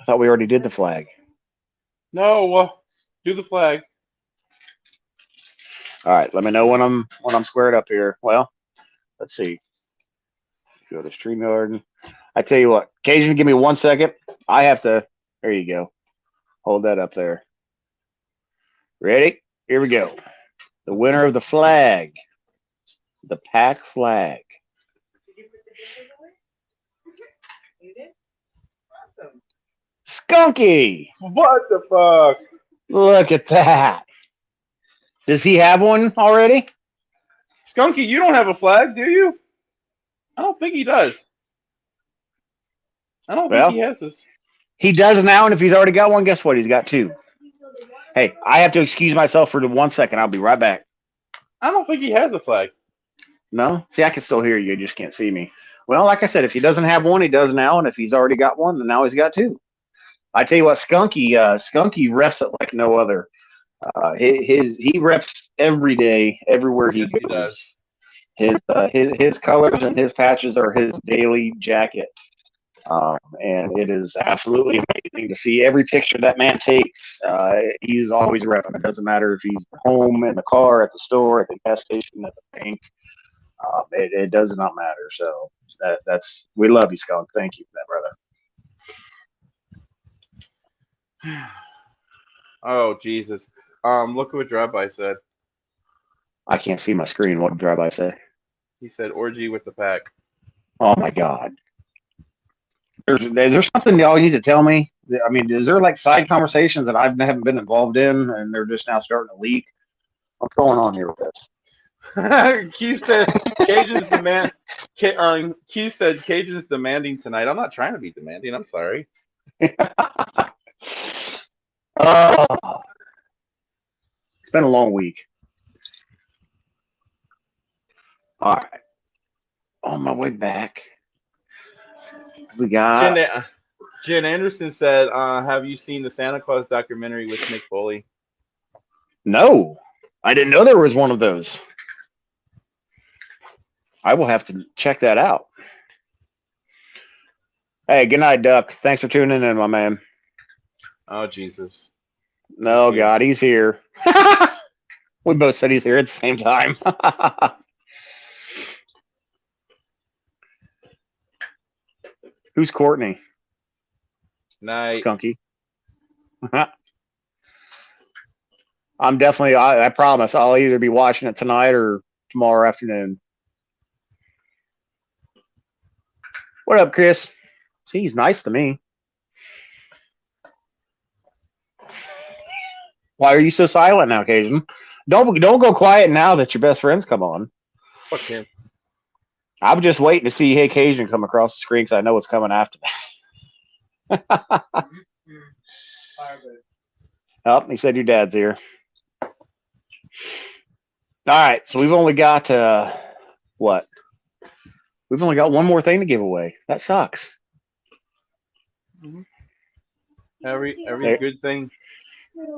Speaker 2: thought we already did the flag.
Speaker 1: No, do the flag.
Speaker 2: All right. Let me know when I'm squared up here. Well, let's see. Go to StreamYard. I tell you what, Cajun, give me 1 second. I have to. There you go. Hold that up there. Ready? Here we go. The winner of the flag, the pack flag.
Speaker 6: You did? Awesome.
Speaker 2: Skunky.
Speaker 1: What the fuck?
Speaker 2: Look at that. Does he have one already?
Speaker 1: Skunky, you don't have a flag, do you? I don't think he does. I don't think he has this.
Speaker 2: He does now, and if he's already got one, guess what? He's got 2. Hey, I have to excuse myself for 1 second. I'll be right back.
Speaker 1: I don't think he has a flag.
Speaker 2: No? See, I can still hear you. You just can't see me. Well, like I said, if he doesn't have one, he does now, and if he's already got one, then now he's got 2. I tell you what, Skunky reps it like no other. He reps every day, everywhere he goes. His colors and his patches are his daily jacket. And it is absolutely amazing to see every picture that man takes. He's always repping. It doesn't matter if he's home, in the car, at the store, at the gas station, at the bank. It does not matter. So we love you, Skunk. Thank you for that, brother.
Speaker 1: Oh Jesus! Look at what Drive-By said.
Speaker 2: I can't see my screen. What did Drive-By say?
Speaker 1: He said orgy with the pack.
Speaker 2: Oh my God. Is there something y'all need to tell me? I mean, is there like side conversations that I haven't been involved in, and they're just now starting to leak? What's going on here with this?
Speaker 1: Q said Cajun's demand. Q said Cajun's demanding tonight. I'm not trying to be demanding. I'm sorry.
Speaker 2: It's been a long week. All right. On my way back, we got
Speaker 1: Jen Anderson said, have you seen the Santa Claus documentary with Nick Foley?
Speaker 2: No, I didn't know there was one of those. I will have to check that out. Hey, good night, Duck. Thanks for tuning in, my man.
Speaker 1: Oh, Jesus.
Speaker 2: No, God, he's here. We both said he's here at the same time. Who's Courtney?
Speaker 1: Night.
Speaker 2: Skunky. I'm definitely, I promise, I'll either be watching it tonight or tomorrow afternoon. What up, Chris? See, he's nice to me. Why are you so silent now, Cajun? Don't go quiet now that your best friends come on.
Speaker 1: Fuck him.
Speaker 2: I'm just waiting to see hey Cajun come across the screen because I know what's coming after that. Oh, he said your dad's here. All right, so we've only got what? We've only got one more thing to give away. That sucks.
Speaker 1: Every
Speaker 2: There-
Speaker 1: good thing,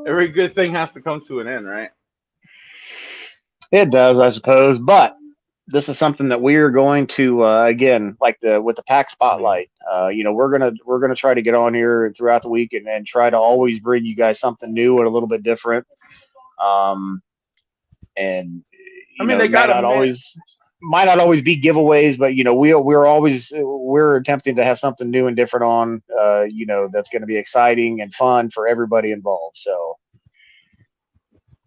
Speaker 1: every good thing has to come to an end, right?
Speaker 2: It does, I suppose, but this is something that we are going to again, like with the pack spotlight. We're gonna try to get on here throughout the week and try to always bring you guys something new and a little bit different. And
Speaker 1: I mean,
Speaker 2: it
Speaker 1: they got
Speaker 2: might not always be giveaways, but we're attempting to have something new and different on. That's going to be exciting and fun for everybody involved. So.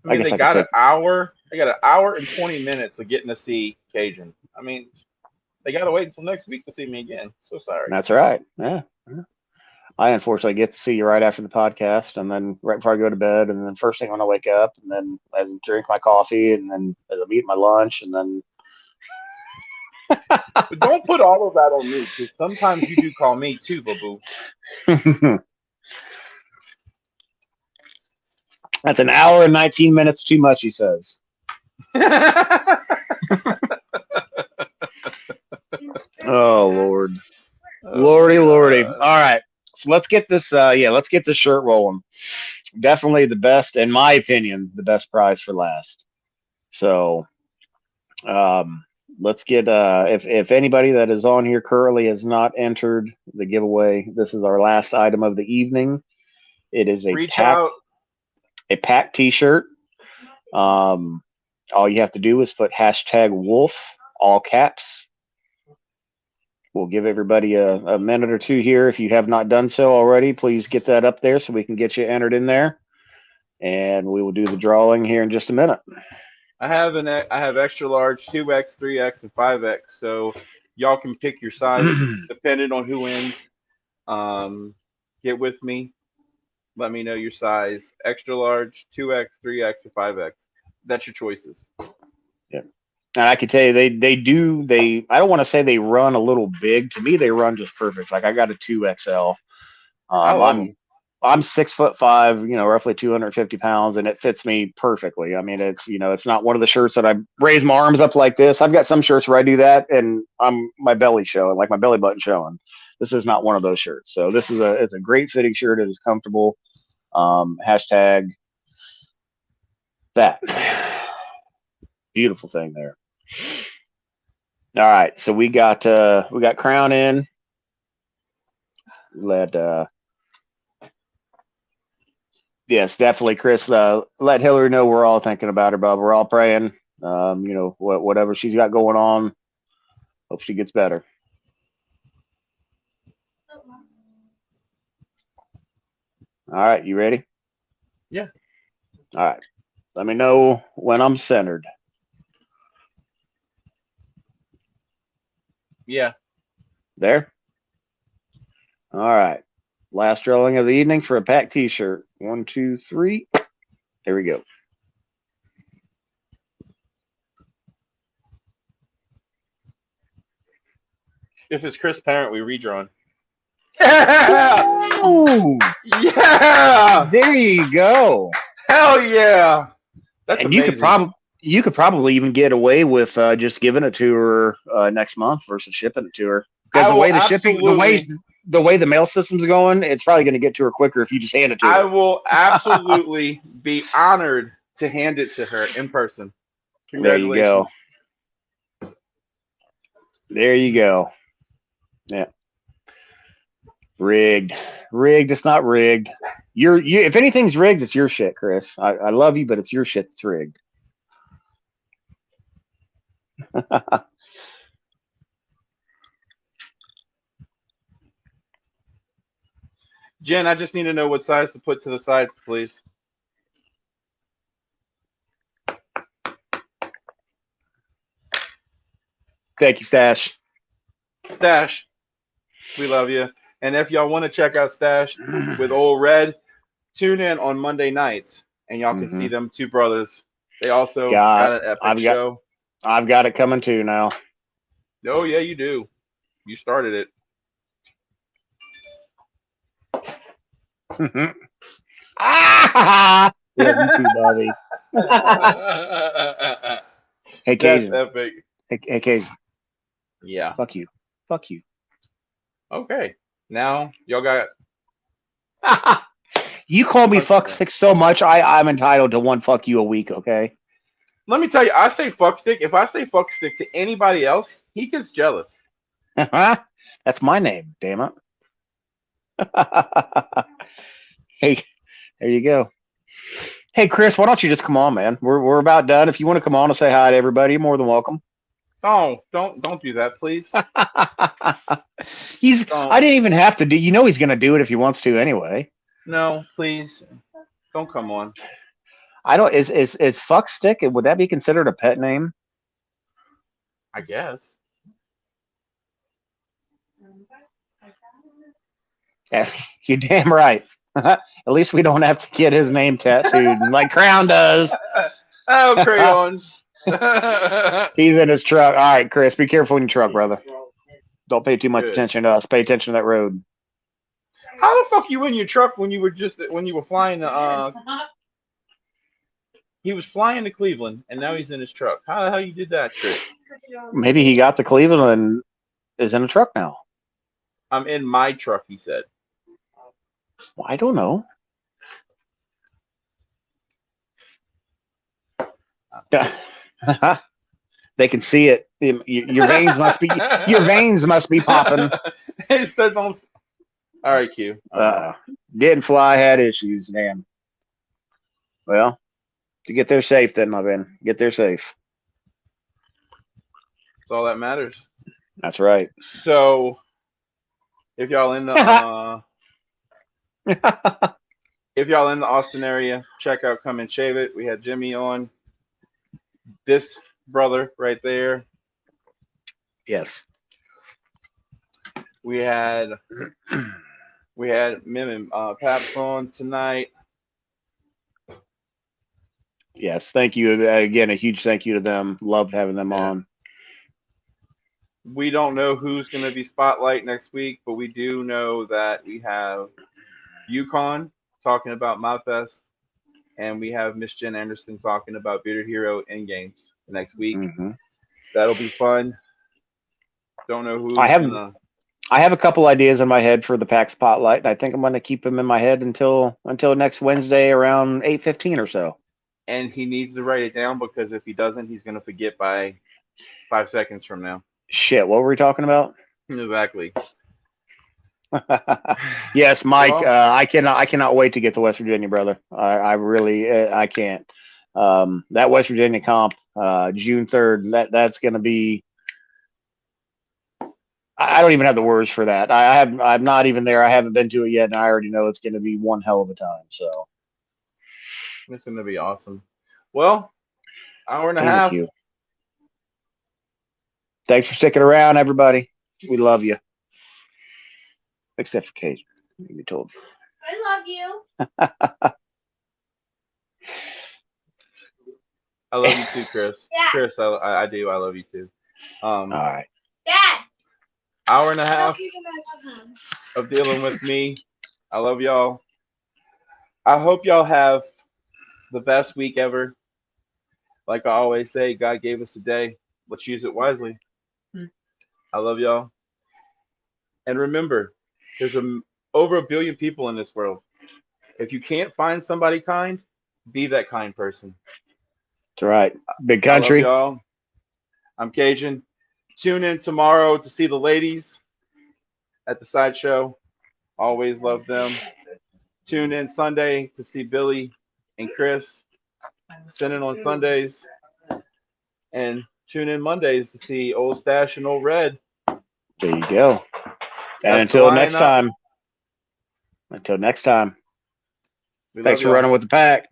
Speaker 1: I mean, they got an hour. They got an hour and 20 minutes of getting to see Cajun. I mean, they got to wait until next week to see me again. So sorry.
Speaker 2: That's right. Yeah. I unfortunately get to see you right after the podcast, and then right before I go to bed, and then first thing when I wake up, and then as I drink my coffee, and then as I'm eating my lunch, and then.
Speaker 1: But don't put all of that on me, because sometimes you do call me too, boo boo.
Speaker 2: That's an hour and 19 minutes too much, he says. Oh, Lord. Lordy. All right. So let's get this let's get this shirt rolling. Definitely the best, in my opinion, the best prize for last. So let's get if anybody that is on here currently has not entered the giveaway, this is our last item of the evening. It is a pack t-shirt. All you have to do is put #wolf, all caps. We'll give everybody a minute or two here. If you have not done so already, please get that up there so we can get you entered in there. And we will do the drawing here in just a minute.
Speaker 1: I have extra large, 2X, 3X, and 5X. So y'all can pick your size depending on who wins. Get with me. Let me know your size. Extra large, 2X, 3X, or 5X. That's your choices.
Speaker 2: Yeah. And I can tell you, I don't want to say they run a little big. To me, they run just perfect. Like I got a 2XL. I'm 6'5", roughly 250 pounds, and it fits me perfectly. I mean, it's not one of the shirts that I raise my arms up like this. I've got some shirts where I do that, and my belly showing, like my belly button showing. This is not one of those shirts. So it's a great fitting shirt. It is comfortable. Hashtag that. Beautiful thing there. All right, so we got Crown in. Yes, definitely, Chris. Let Hillary know we're all thinking about her, bub. We're all praying. Whatever she's got going on, hope she gets better. All right, you ready?
Speaker 1: Yeah.
Speaker 2: All right. Let me know when I'm centered.
Speaker 1: Yeah.
Speaker 2: There? All right. Last drawing of the evening for a pack t-shirt. 1, 2, 3. There we go.
Speaker 1: If it's Chris Parent, we redrawn.
Speaker 2: Ooh,
Speaker 1: yeah.
Speaker 2: There you go.
Speaker 1: Hell yeah. That's
Speaker 2: and
Speaker 1: amazing.
Speaker 2: You could probably even get away with just giving it to her next month versus shipping it to her. Because the way the mail system's going, it's probably going to get to her quicker if you just hand it to her.
Speaker 1: I will absolutely be honored to hand it to her in person. Congratulations.
Speaker 2: There you go. Yeah. Rigged. It's not rigged. If anything's rigged, it's your shit, Chris. I love you, but it's your shit that's rigged.
Speaker 1: Jen, I just need to know what size to put to the side, please.
Speaker 2: Thank you, Stash.
Speaker 1: Stash, we love you. And if y'all want to check out Stash with Old Red, tune in on Monday nights and y'all can
Speaker 2: Mhm.
Speaker 1: see them two brothers. They also
Speaker 2: Yeah,
Speaker 1: got an epic
Speaker 2: I've got-
Speaker 1: show.
Speaker 2: I've got it coming too now.
Speaker 1: Oh yeah, you do. You started it.
Speaker 2: Ah! Love you too, Bobby. Hey,
Speaker 1: That's
Speaker 2: Cajun.
Speaker 1: epic.
Speaker 2: Hey, Cajun.
Speaker 1: Yeah.
Speaker 2: Fuck you. Fuck you.
Speaker 1: Okay. Now y'all got.
Speaker 2: You call me
Speaker 1: Fuck
Speaker 2: fuck
Speaker 1: stick.
Speaker 2: stick so much, I'm entitled to one fuck you a week, okay?
Speaker 1: Let me tell you, I say fuck stick. If I say fuck stick to anybody else, he gets jealous.
Speaker 2: That's my name, damn it. Hey, there you go. Hey, Chris, why don't you just come on, man? We're about done. If you want to come on and say hi to everybody, you're more than welcome.
Speaker 1: Oh, don't do that, please.
Speaker 2: He's.
Speaker 1: Don't.
Speaker 2: I didn't even have to do. You know, he's going to do it if he wants to anyway.
Speaker 1: No, please. Don't come on.
Speaker 2: I don't. Is fuck stick? Would that be considered a pet name?
Speaker 1: I guess.
Speaker 2: Yeah, you're damn right. At least we don't have to get his name tattooed like Crown does.
Speaker 1: Oh, crayons.
Speaker 2: He's in his truck. All right, Chris, be careful in your truck, brother. Don't pay too much
Speaker 1: Good.
Speaker 2: attention to us. Pay attention to that road.
Speaker 1: How the fuck you in your truck when you were flying to he was flying to Cleveland and now he's in his truck. How the hell you did that trick?
Speaker 2: Maybe he got to Cleveland and is in a truck now.
Speaker 1: I'm in my truck, he said.
Speaker 2: Well, I don't know. They can see it. Your veins must be popping.
Speaker 1: He said don't. All right, Q.
Speaker 2: Didn't fly, had issues. Damn. Well, to get there safe, then, my man. Get there safe.
Speaker 1: That's all that matters.
Speaker 2: That's right.
Speaker 1: So, if y'all in the Austin area, check out Come and Shave It. We had Jimmy on. This brother right there.
Speaker 2: Yes.
Speaker 1: We had Mim and Paps on tonight.
Speaker 2: Yes. Thank you again. A huge thank you to them. Loved having them on.
Speaker 1: We don't know who's going to be spotlight next week, but we do know that we have Yukon talking about ModFest, and we have Miss Jen Anderson talking about Bitter Hero in games next week.
Speaker 2: Mm-hmm.
Speaker 1: That'll be fun. Don't know who.
Speaker 2: I have a couple ideas in my head for the pack spotlight, and I think I'm going to keep them in my head until next Wednesday around 8:15 or so.
Speaker 1: And he needs to write it down because if he doesn't, he's going to forget by 5 seconds from now.
Speaker 2: Shit, what were we talking about?
Speaker 1: Exactly.
Speaker 2: Yes, Mike.
Speaker 1: Well,
Speaker 2: I cannot wait to get to West Virginia, brother. I really I can't. That West Virginia comp, June 3rd. That's going to be. I don't even have the words for that. I'm not even there. I haven't been to it yet, and I already know it's going to be one hell of a time. So
Speaker 1: it's going to be awesome. Well, hour and a
Speaker 2: thank
Speaker 1: half.
Speaker 2: you. Thanks for sticking around, everybody. We love you. Except for Cajun. You be told.
Speaker 6: I love you.
Speaker 1: I love you too, Chris.
Speaker 6: Yeah.
Speaker 1: Chris, I do. I love you too.
Speaker 2: All right.
Speaker 6: Dad.
Speaker 1: Hour and a half of dealing with me. I love y'all. I hope y'all have the best week ever. Like I always say, God gave us a day. Let's use it wisely. I love y'all. And remember, there's over 1 billion people in this world. If you can't find somebody kind, be that kind person.
Speaker 2: That's right. Big
Speaker 1: I
Speaker 2: country.
Speaker 1: love y'all. I'm Cajun. Tune in tomorrow to see the ladies at the sideshow. Always love them. Tune in Sunday to see Billy and Chris. Sending on Sundays. And tune in Mondays to see Old Stash and Old Red.
Speaker 2: There you go. And
Speaker 1: That's
Speaker 2: until
Speaker 1: the
Speaker 2: next
Speaker 1: lineup.
Speaker 2: time. Until next time.
Speaker 1: We
Speaker 2: Thanks
Speaker 1: love
Speaker 2: for
Speaker 1: y'all.
Speaker 2: running with the pack.